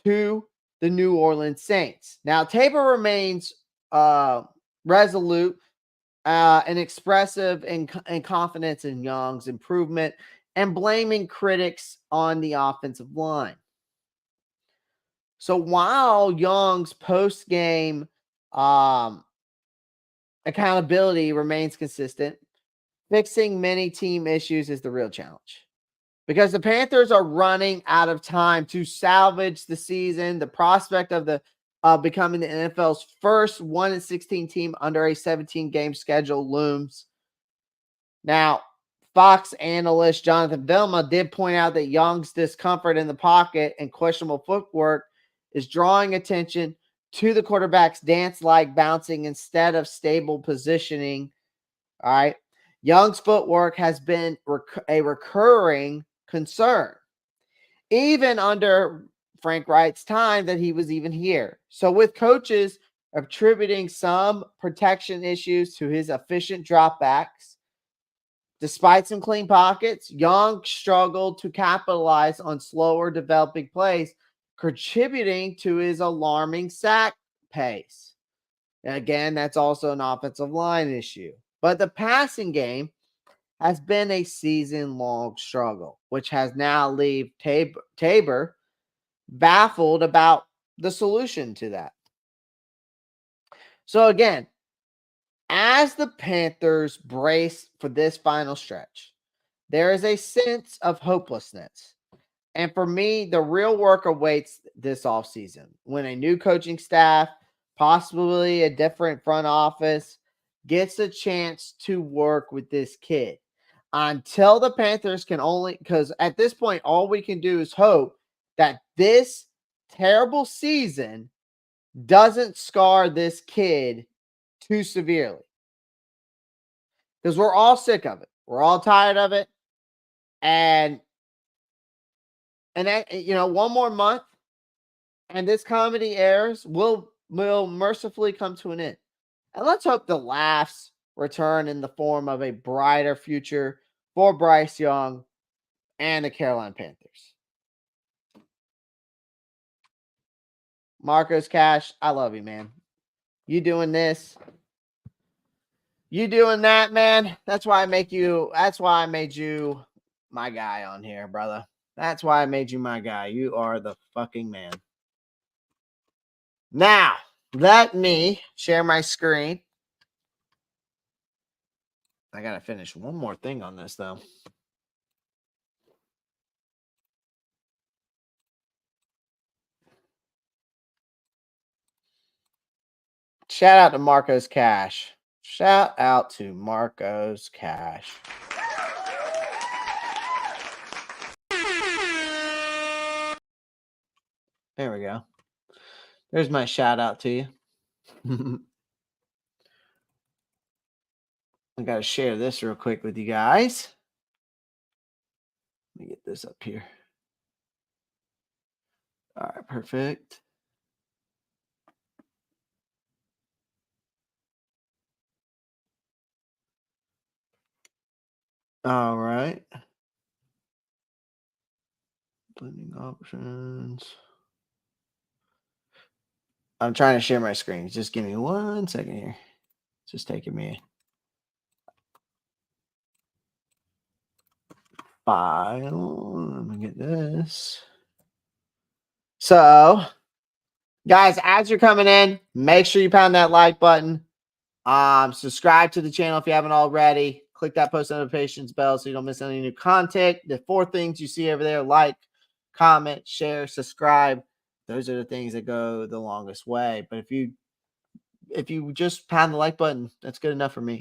to the New Orleans Saints. Now, Tabor remains resolute and expressive in confidence in Young's improvement and blaming critics on the offensive line. So while Young's post-game accountability remains consistent, fixing many team issues is the real challenge. Because the Panthers are running out of time to salvage the season. The prospect of becoming the NFL's first 1-16 team under a 17-game schedule looms. Now, Fox analyst Jonathan Vilma did point out that Young's discomfort in the pocket and questionable footwork is drawing attention to the quarterback's dance-like bouncing instead of stable positioning. All right. Young's footwork has been a recurring concern, even under Frank Wright's time that he was even here. So with coaches attributing some protection issues to his efficient dropbacks, despite some clean pockets, Young struggled to capitalize on slower developing plays, contributing to his alarming sack pace. And again, that's also an offensive line issue. But the passing game has been a season-long struggle, which has now left Tabor baffled about the solution to that. So again, as the Panthers brace for this final stretch, there is a sense of hopelessness. And for me, the real work awaits this offseason when a new coaching staff, possibly a different front office, gets a chance to work with this kid. Until the Panthers can only, because at this point, all we can do is hope that this terrible season doesn't scar this kid too severely. Because we're all sick of it. We're all tired of it. And that, one more month and this comedy airs will mercifully come to an end. And let's hope the laughs return in the form of a brighter future for Bryce Young and the Carolina Panthers. Marcos Cash, I love you, man. You doing this. You doing that, man. That's why I made you my guy on here, brother. That's why I made you my guy. You are the fucking man. Now, let me share my screen. I got to finish one more thing on this, though. Shout out to Marcos Cash. Shout out to Marcos Cash. There we go. There's my shout out to you. I got to share this real quick with you guys. Let me get this up here. All right, perfect. All right. Blending options. I'm trying to share my screen. Just give me 1 second here. It's just taking me file. Let me get this. So, guys, as you're coming in, make sure you pound that like button. Subscribe to the channel if you haven't already. Click that post notifications bell so you don't miss any new content. The 4 things you see over there: like, comment, share, subscribe. Those are the things that go the longest way. But if you just pound the like button, that's good enough for me.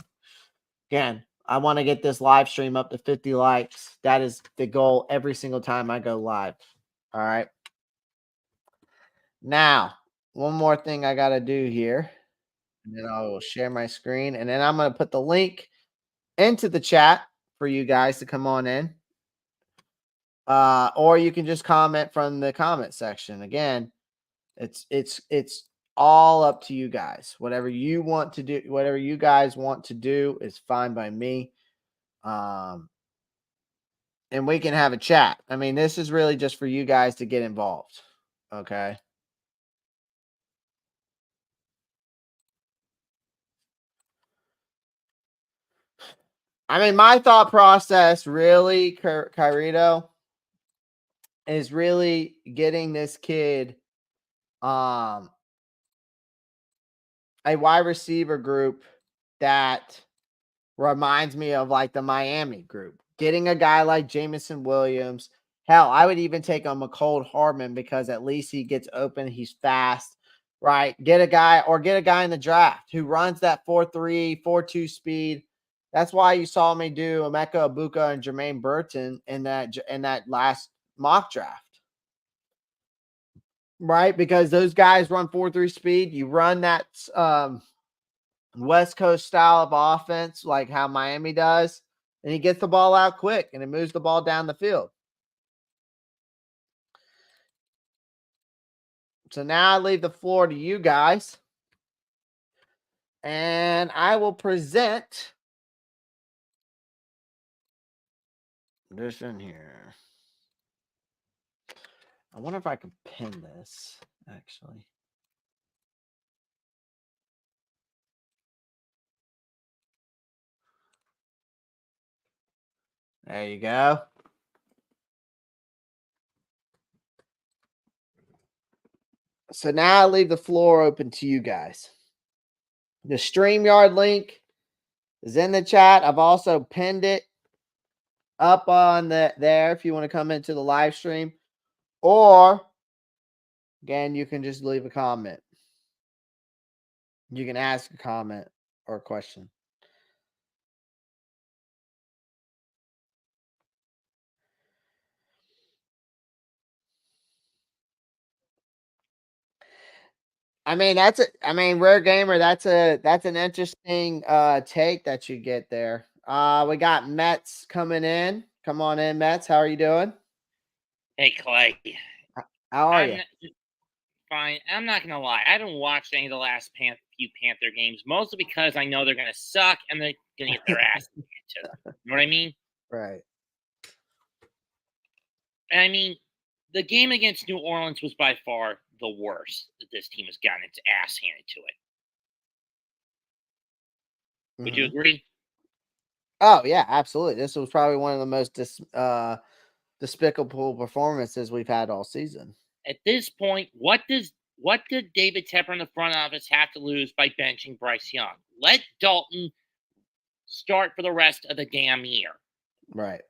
Again, I want to get this live stream up to 50 likes. That is the goal every single time I go live. All right. Now, one more thing I got to do here. And then I will share my screen. And then I'm going to put the link into the chat for you guys to come on in. Or you can just comment from the comment section. Again, it's all up to you guys. Whatever you want to do, whatever you guys want to do is fine by me. And we can have a chat. I mean, this is really just for you guys to get involved. Okay. I mean, my thought process really, Kyrito, is really getting this kid a wide receiver group that reminds me of like the Miami group. Getting a guy like Jameson Williams. Hell, I would even take on McCold Hardman because at least he gets open. He's fast, right? Get a guy in the draft who runs that 4.3, 4.2 speed. That's why you saw me do Emeka Ibuka and Jermaine Burton in that last mock draft. Right? Because those guys run 4.3 speed. You run that West Coast style of offense, like how Miami does, and he gets the ball out quick and it moves the ball down the field. So now I leave the floor to you guys, and I will present this in here. I wonder if I can pin this, actually. There you go. So now I leave the floor open to you guys. The StreamYard link is in the chat. I've also pinned it up on there if you want to come into the live stream. Or, again, you can just leave a comment. You can ask a comment or a question. I mean, Rare Gamer, that's an interesting take that you get there. We got Mets coming in. Come on in, Mets. How are you doing? Hey, Clay. How are you? fine. I'm not going to lie. I haven't watched any of the last few Panther games, mostly because I know they're going to suck and they're going to get their ass handed to them. You know what I mean? Right. And I mean, the game against New Orleans was by far the worst that this team has gotten its ass handed to it. Would you agree? Oh, yeah, absolutely. This was probably one of the most despicable performances we've had all season. At this point, what did David Tepper in the front office have to lose by benching Bryce Young? Let Dalton start for the rest of the damn year. Right.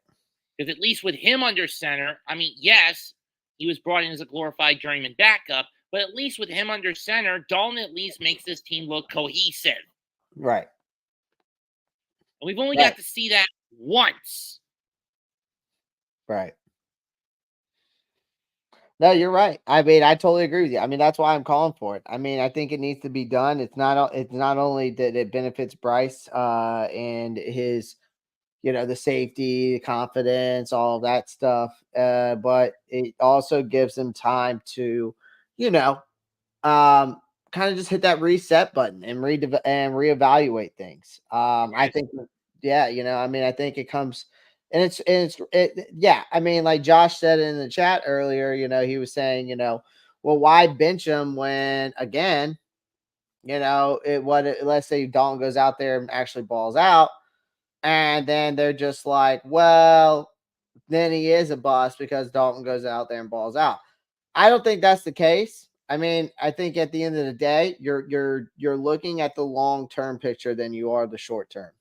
Because at least with him under center, I mean, yes, he was brought in as a glorified journeyman backup, but at least with him under center, Dalton at least makes this team look cohesive. Right. And we've only got to see that once. Right. No, you're right. I mean, I totally agree with you. I mean, that's why I'm calling for it. I mean, I think it needs to be done. It's not only that it benefits Bryce and his, the safety, the confidence, all of that stuff, but it also gives him time to, kind of just hit that reset button and reevaluate things. I think, yeah, I mean, I think it comes. And yeah. I mean, like Josh said in the chat earlier, he was saying, well, why bench him when again, let's say Dalton goes out there and actually balls out, and then they're just like, well, then he is a bust because Dalton goes out there and balls out. I don't think that's the case. I mean, I think at the end of the day, you're looking at the long-term picture than you are the short term.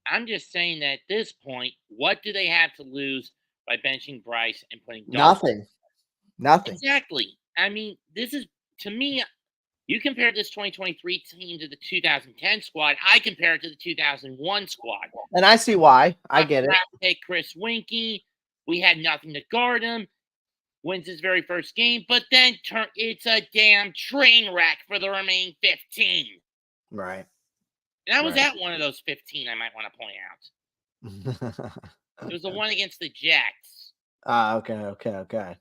I'm just saying that at this point, what do they have to lose by benching Bryce and putting Dalton? Nothing. Exactly. I mean, this is, to me, you compare this 2023 team to the 2010 squad. I compare it to the 2001 squad. And I see why. I get it. Take Chris Winkie. We had nothing to guard him. Wins his very first game, but then it's a damn train wreck for the remaining 15. Right. And I was at one of those 15, I might want to point out. It was the one against the Jets. Okay.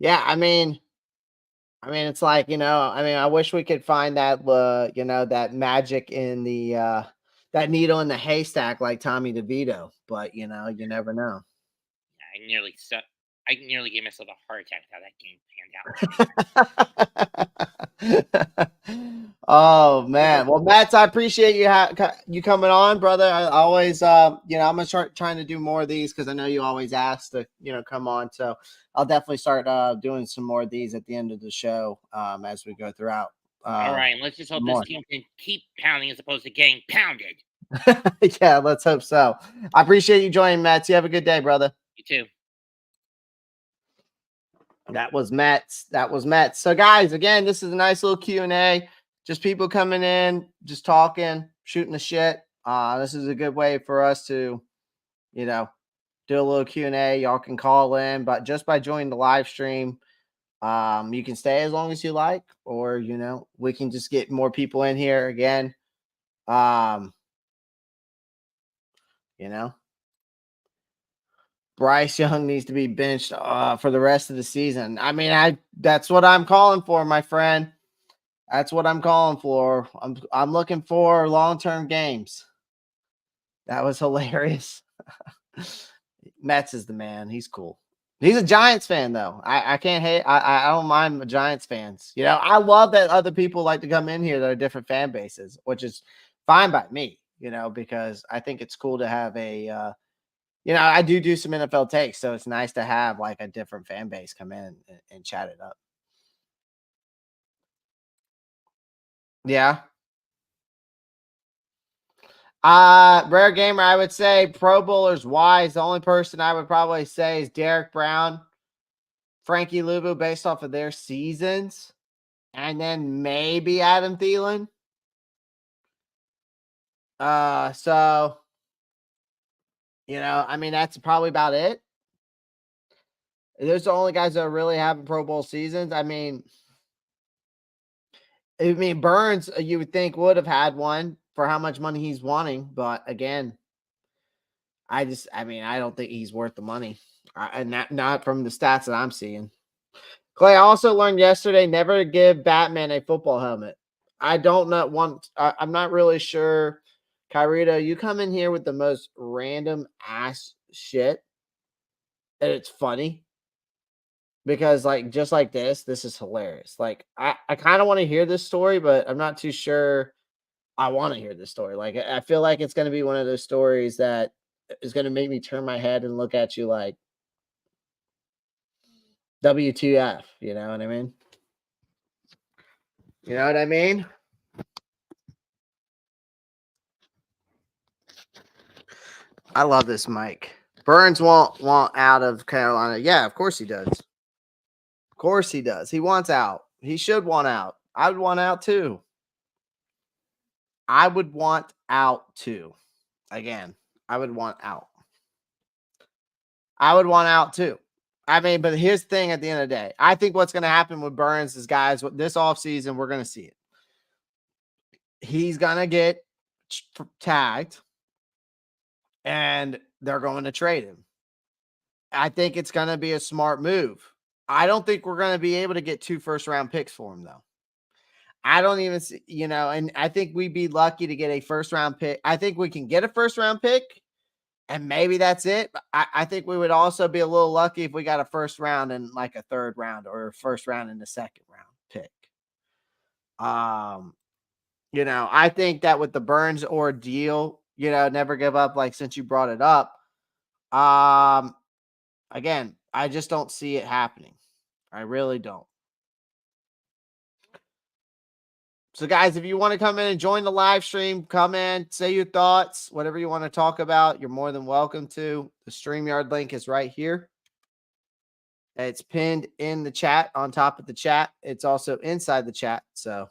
Yeah, I mean, it's like, I wish we could find that, that magic in the, that needle in the haystack like Tommy DeVito, but, you never know. I nearly gave myself a heart attack how that game panned out. Oh man, well, Matt, I appreciate you coming on, brother. I always, I'm gonna start trying to do more of these because I know you always ask to, come on. So I'll definitely start doing some more of these at the end of the show as we go throughout. All right, and let's just hope this team can keep pounding as opposed to getting pounded. Yeah, let's hope so. I appreciate you joining, Matt. You have a good day, brother. You too. That was Matt's. So, guys, again, this is a nice little Q&A. Just people coming in, just talking, shooting the shit. This is a good way for us to, do a little Q&A. Y'all can call in, but just by joining the live stream, you can stay as long as you like, or, we can just get more people in here again. Bryce Young needs to be benched for the rest of the season. I mean, that's what I'm calling for, my friend. That's what I'm calling for. I'm looking for long-term games. That was hilarious. Metz is the man. He's cool. He's a Giants fan, though. I can't hate. I don't mind Giants fans. I love that other people like to come in here that are different fan bases, which is fine by me, because I think it's cool to have a I do some NFL takes, so it's nice to have like a different fan base come in and chat it up. Yeah. Rare Gamer, I would say Pro Bowlers wise. The only person I would probably say is Derek Brown, Frankie Luvu, based off of their seasons, and then maybe Adam Thielen. So I mean, that's probably about it. Those are the only guys that are really having Pro Bowl seasons. I mean, Burns, you would think would have had one for how much money he's wanting, but again, I don't think he's worth the money, and not from the stats that I'm seeing. Clay, I also learned yesterday never to give Batman a football helmet. I don't not want. I'm not really sure. Kyrito, you come in here with the most random ass shit, and it's funny because, like, just like this is hilarious. Like, I kind of want to hear this story, but I'm not too sure. I want to hear this story. Like, I feel like it's going to be one of those stories that is going to make me turn my head and look at you like WTF. You know what I mean? You know what I mean? I love this mic. Burns won't want out of Carolina. Yeah, of course he does. Of course he does. He wants out. He should want out. I would want out too. I would want out too. Again, I would want out. I would want out too. I mean, but here's the thing at the end of the day. I think what's going to happen with Burns is, guys, this offseason, we're going to see it. He's going to get tagged and they're going to trade him. I think it's going to be a smart move. I don't think we're going to be able to get 2 first-round picks for him, though. I don't even see, and I think we'd be lucky to get a first-round pick. I think we can get a first-round pick, and maybe that's it. But I think we would also be a little lucky if we got a first round and like a third round or a first round and a second round pick. I think that with the Burns ordeal, never give up, like, since you brought it up. Again, I just don't see it happening. I really don't. So, guys, if you want to come in and join the live stream, come in, say your thoughts, whatever you want to talk about, you're more than welcome to. The StreamYard link is right here. It's pinned in the chat, on top of the chat. It's also inside the chat. So,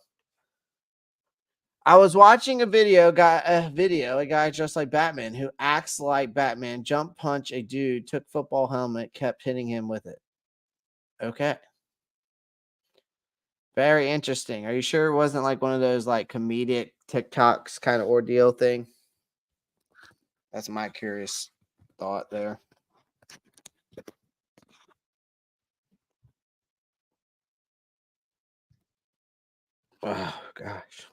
I was watching a guy just like Batman who acts like Batman, jump punch a dude, took football helmet, kept hitting him with it. Okay. Very interesting. Are you sure it wasn't like one of those like comedic TikToks kind of ordeal thing? That's my curious thought there. Oh, gosh.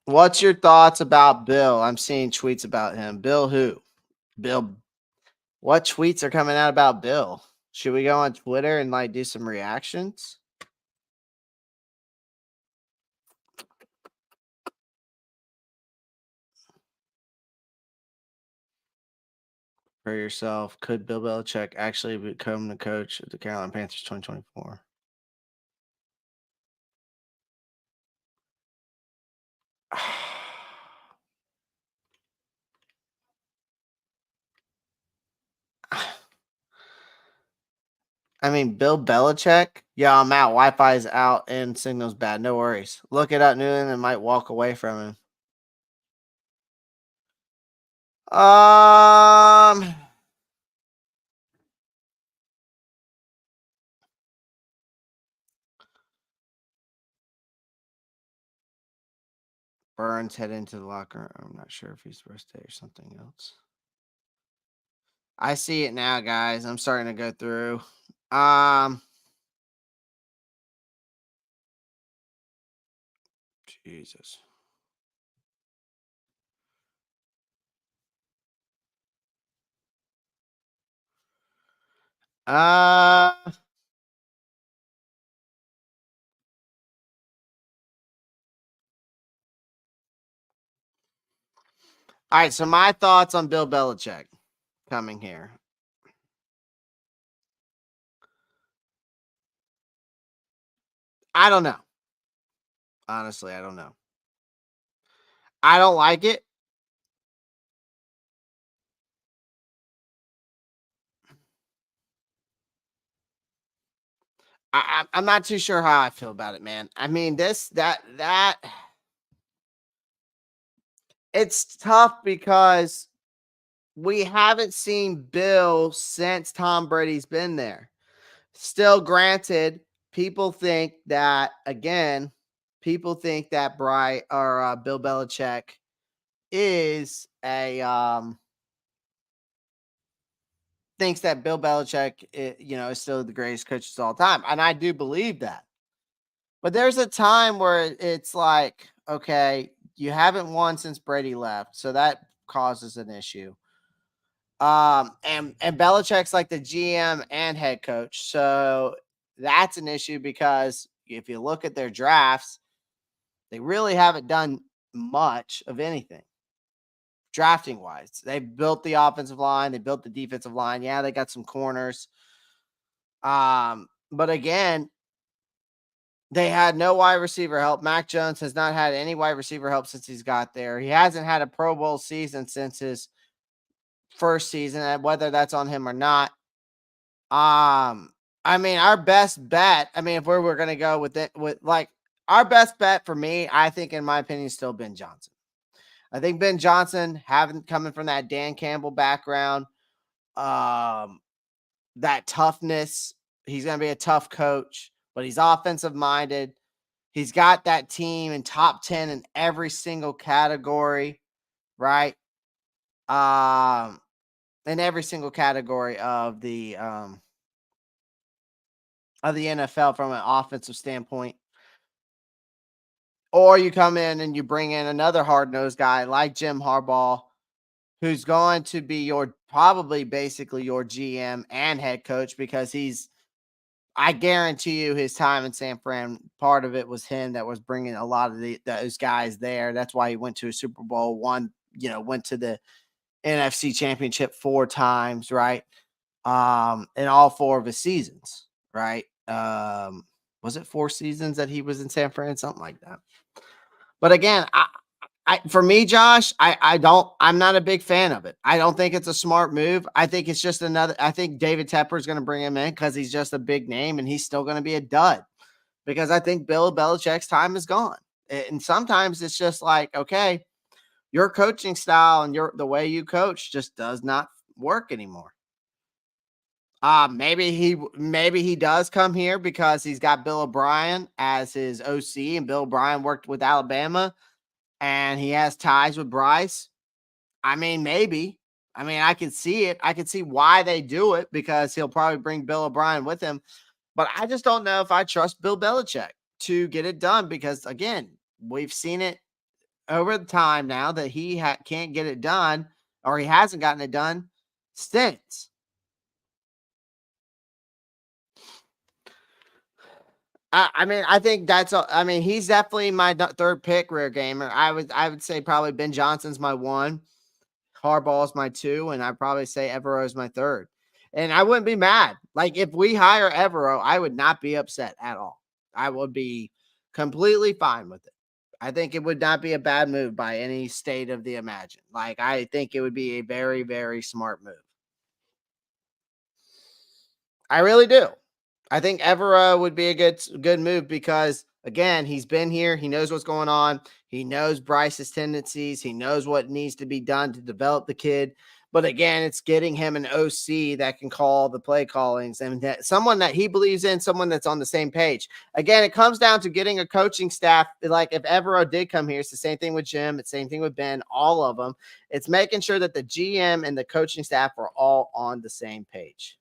What's your thoughts about Bill? I'm seeing tweets about him. Bill who? Bill. What tweets are coming out about Bill? Should we go on Twitter and like do some reactions? For yourself, could Bill Belichick actually become the coach of the Carolina Panthers 2024? I mean, Bill Belichick? Yeah, I'm out. Wi-Fi's out and signal's bad. No worries. Look it up, Newland, and might walk away from him. Burns head into the locker room. I'm not sure if he's birthday or something else. I see it now, guys. I'm starting to go through. Jesus. All right. So my thoughts on Bill Belichick coming here. I don't know. Honestly, I don't know. I don't like it. I'm not too sure how I feel about it, man. I mean, that it's tough because we haven't seen Bill since Tom Brady's been there. Still, granted, people think that Bill Belichick is a thinks that Bill Belichick, is still the greatest coach of all time. And I do believe that. But there's a time where it's like, okay, you haven't won since Brady left. So that causes an issue. And Belichick's like the GM and head coach. So that's an issue because if you look at their drafts, they really haven't done much of anything drafting wise. They built the offensive line, they built the defensive line. Yeah, they got some corners. But again, they had no wide receiver help. Mac Jones has not had any wide receiver help since he's got there. He hasn't had a Pro Bowl season since his first season, and whether that's on him or not. I mean, our best bet, I mean, if we were going to go with it, with like our best bet for me, I think, in my opinion, is still Ben Johnson. I think Ben Johnson, coming from that Dan Campbell background, that toughness, he's going to be a tough coach, but he's offensive minded. He's got that team in top 10 in every single category, right? In every single category of the NFL from an offensive standpoint. Or you come in and you bring in another hard-nosed guy like Jim Harbaugh, who's going to be probably basically your GM and head coach, because I guarantee you his time in San Fran, part of it was him that was bringing a lot of those guys there. That's why he went to a Super Bowl, went to the NFC Championship 4 times, right? In all 4 of his seasons, right? Was it 4 seasons that he was in San Fran? Something like that. But again, for me, Josh, I'm not a big fan of it. I don't think it's a smart move. I think it's just I think David Tepper is going to bring him in because he's just a big name and he's still going to be a dud, because I think Bill Belichick's time is gone. And sometimes it's just like, okay, your coaching style and the way you coach just does not work anymore. Maybe he does come here because he's got Bill O'Brien as his OC, and Bill O'Brien worked with Alabama and he has ties with Bryce. I mean, maybe. I mean, I can see it. I can see why they do it, because he'll probably bring Bill O'Brien with him. But I just don't know if I trust Bill Belichick to get it done, because, again, we've seen it over the time now that he can't get it done, or he hasn't gotten it done since. I mean, I think he's definitely my 3rd pick, rare gamer. I would say probably Ben Johnson's my 1, Harbaugh's my 2, and I'd probably say Evero's my 3rd. And I wouldn't be mad. Like, if we hire Evero, I would not be upset at all. I would be completely fine with it. I think it would not be a bad move by any state of the imagine. Like, I think it would be a very, very smart move. I really do. I think Evero would be a good move because, again, he's been here. He knows what's going on. He knows Bryce's tendencies. He knows what needs to be done to develop the kid. But again, it's getting him an OC that can call the play callings, and someone that he believes in, someone that's on the same page. Again, it comes down to getting a coaching staff. Like, if Evero did come here, it's the same thing with Jim. It's the same thing with Ben, all of them. It's making sure that the GM and the coaching staff are all on the same page.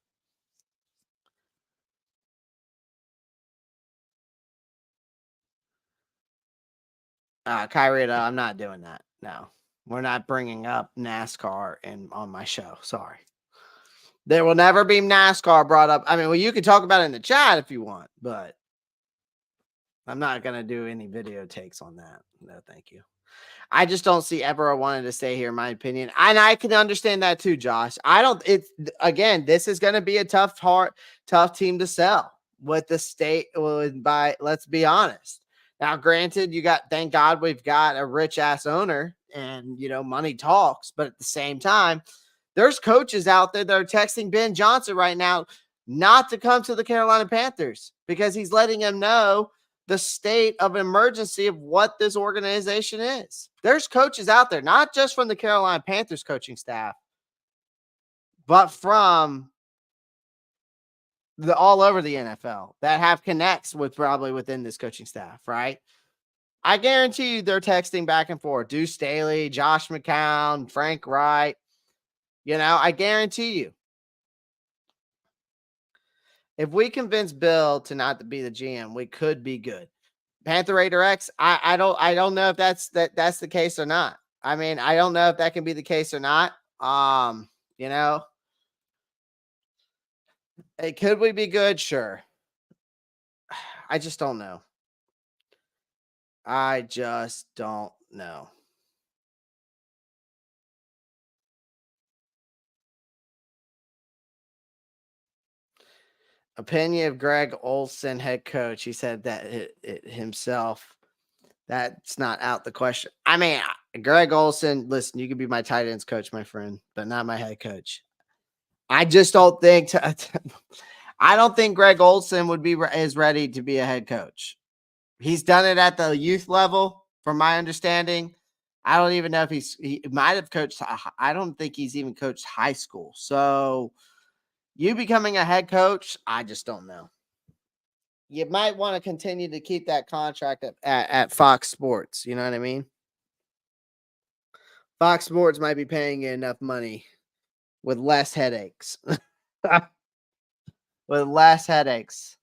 Kyrie, I'm not doing that. No, we're not bringing up NASCAR on my show. Sorry. There will never be NASCAR brought up. I mean, well, you can talk about it in the chat if you want, but I'm not going to do any video takes on that. No, thank you. I just don't see Evero wanting to stay here, in my opinion. And I can understand that too, Josh. Again, this is going to be a tough team to sell with the state. Let's be honest. Now, granted, thank God we've got a rich ass owner, and, money talks. But at the same time, there's coaches out there that are texting Ben Johnson right now not to come to the Carolina Panthers, because he's letting them know the state of emergency of what this organization is. There's coaches out there, not just from the Carolina Panthers coaching staff, but from all over the NFL that have connects probably within this coaching staff, right? I guarantee you they're texting back and forth. Deuce Staley, Josh McCown, Frank Wright. I guarantee you. If we convince Bill to not to be the GM, we could be good. Panther Raider X, I don't know if that's the case or not. I mean, I don't know if that can be the case or not. You know, could we be good? Sure. I just don't know. I just don't know. Opinion of Greg Olson, head coach. He said that it himself. That's not out the question. I mean, Greg Olson, listen, you can be my tight ends coach, my friend, but not my head coach. I just don't think I don't think Greg Olson would be is ready to be a head coach. He's done it at the youth level, from my understanding. I don't even know if he might have coached. I don't think he's even coached high school. So you becoming a head coach, I just don't know. You might want to continue to keep that contract at Fox Sports. You know what I mean? Fox Sports might be paying you enough money with less headaches. With less headaches.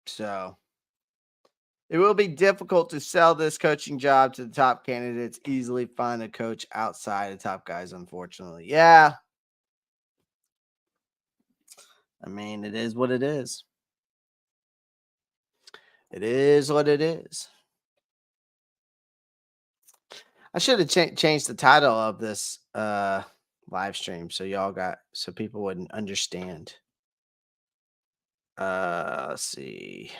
So it will be difficult to sell this coaching job to the top candidates. Easily find a coach outside the top guys, unfortunately. Yeah. I mean, it is what it is. It is what it is. I should have changed the title of this live stream so people wouldn't understand. Let's see.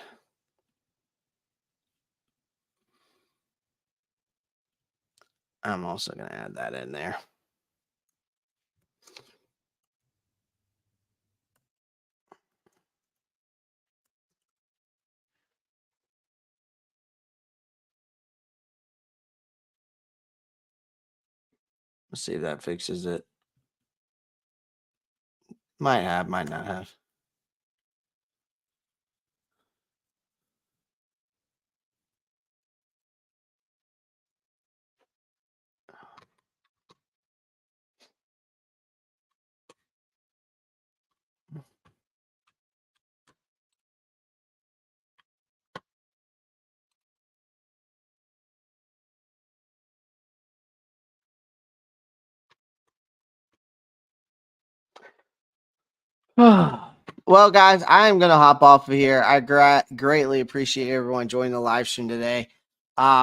I'm also going to add that in there. Let's see if that fixes it. Might have, might not have. Well, guys, I am going to hop off of here. I greatly appreciate everyone joining the live stream today.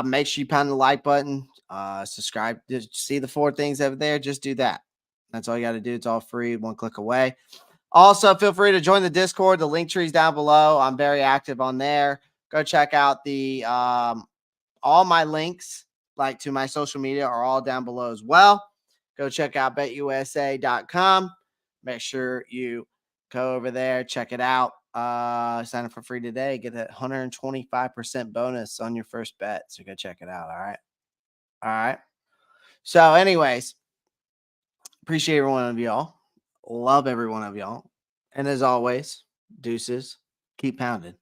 Make sure you pound the like button, subscribe. Just see the 4 things over there. Just do that. That's all you got to do. It's all free, one click away. Also, feel free to join the Discord. The link tree is down below. I'm very active on there. Go check out the all my links, like to my social media, are all down below as well. Go check out betusa.com. Make sure you go over there, check it out. Sign up for free today. Get that 125% bonus on your first bet. So go check it out. All right. All right. So, anyways, appreciate every one of y'all. Love every one of y'all. And as always, deuces, keep pounding.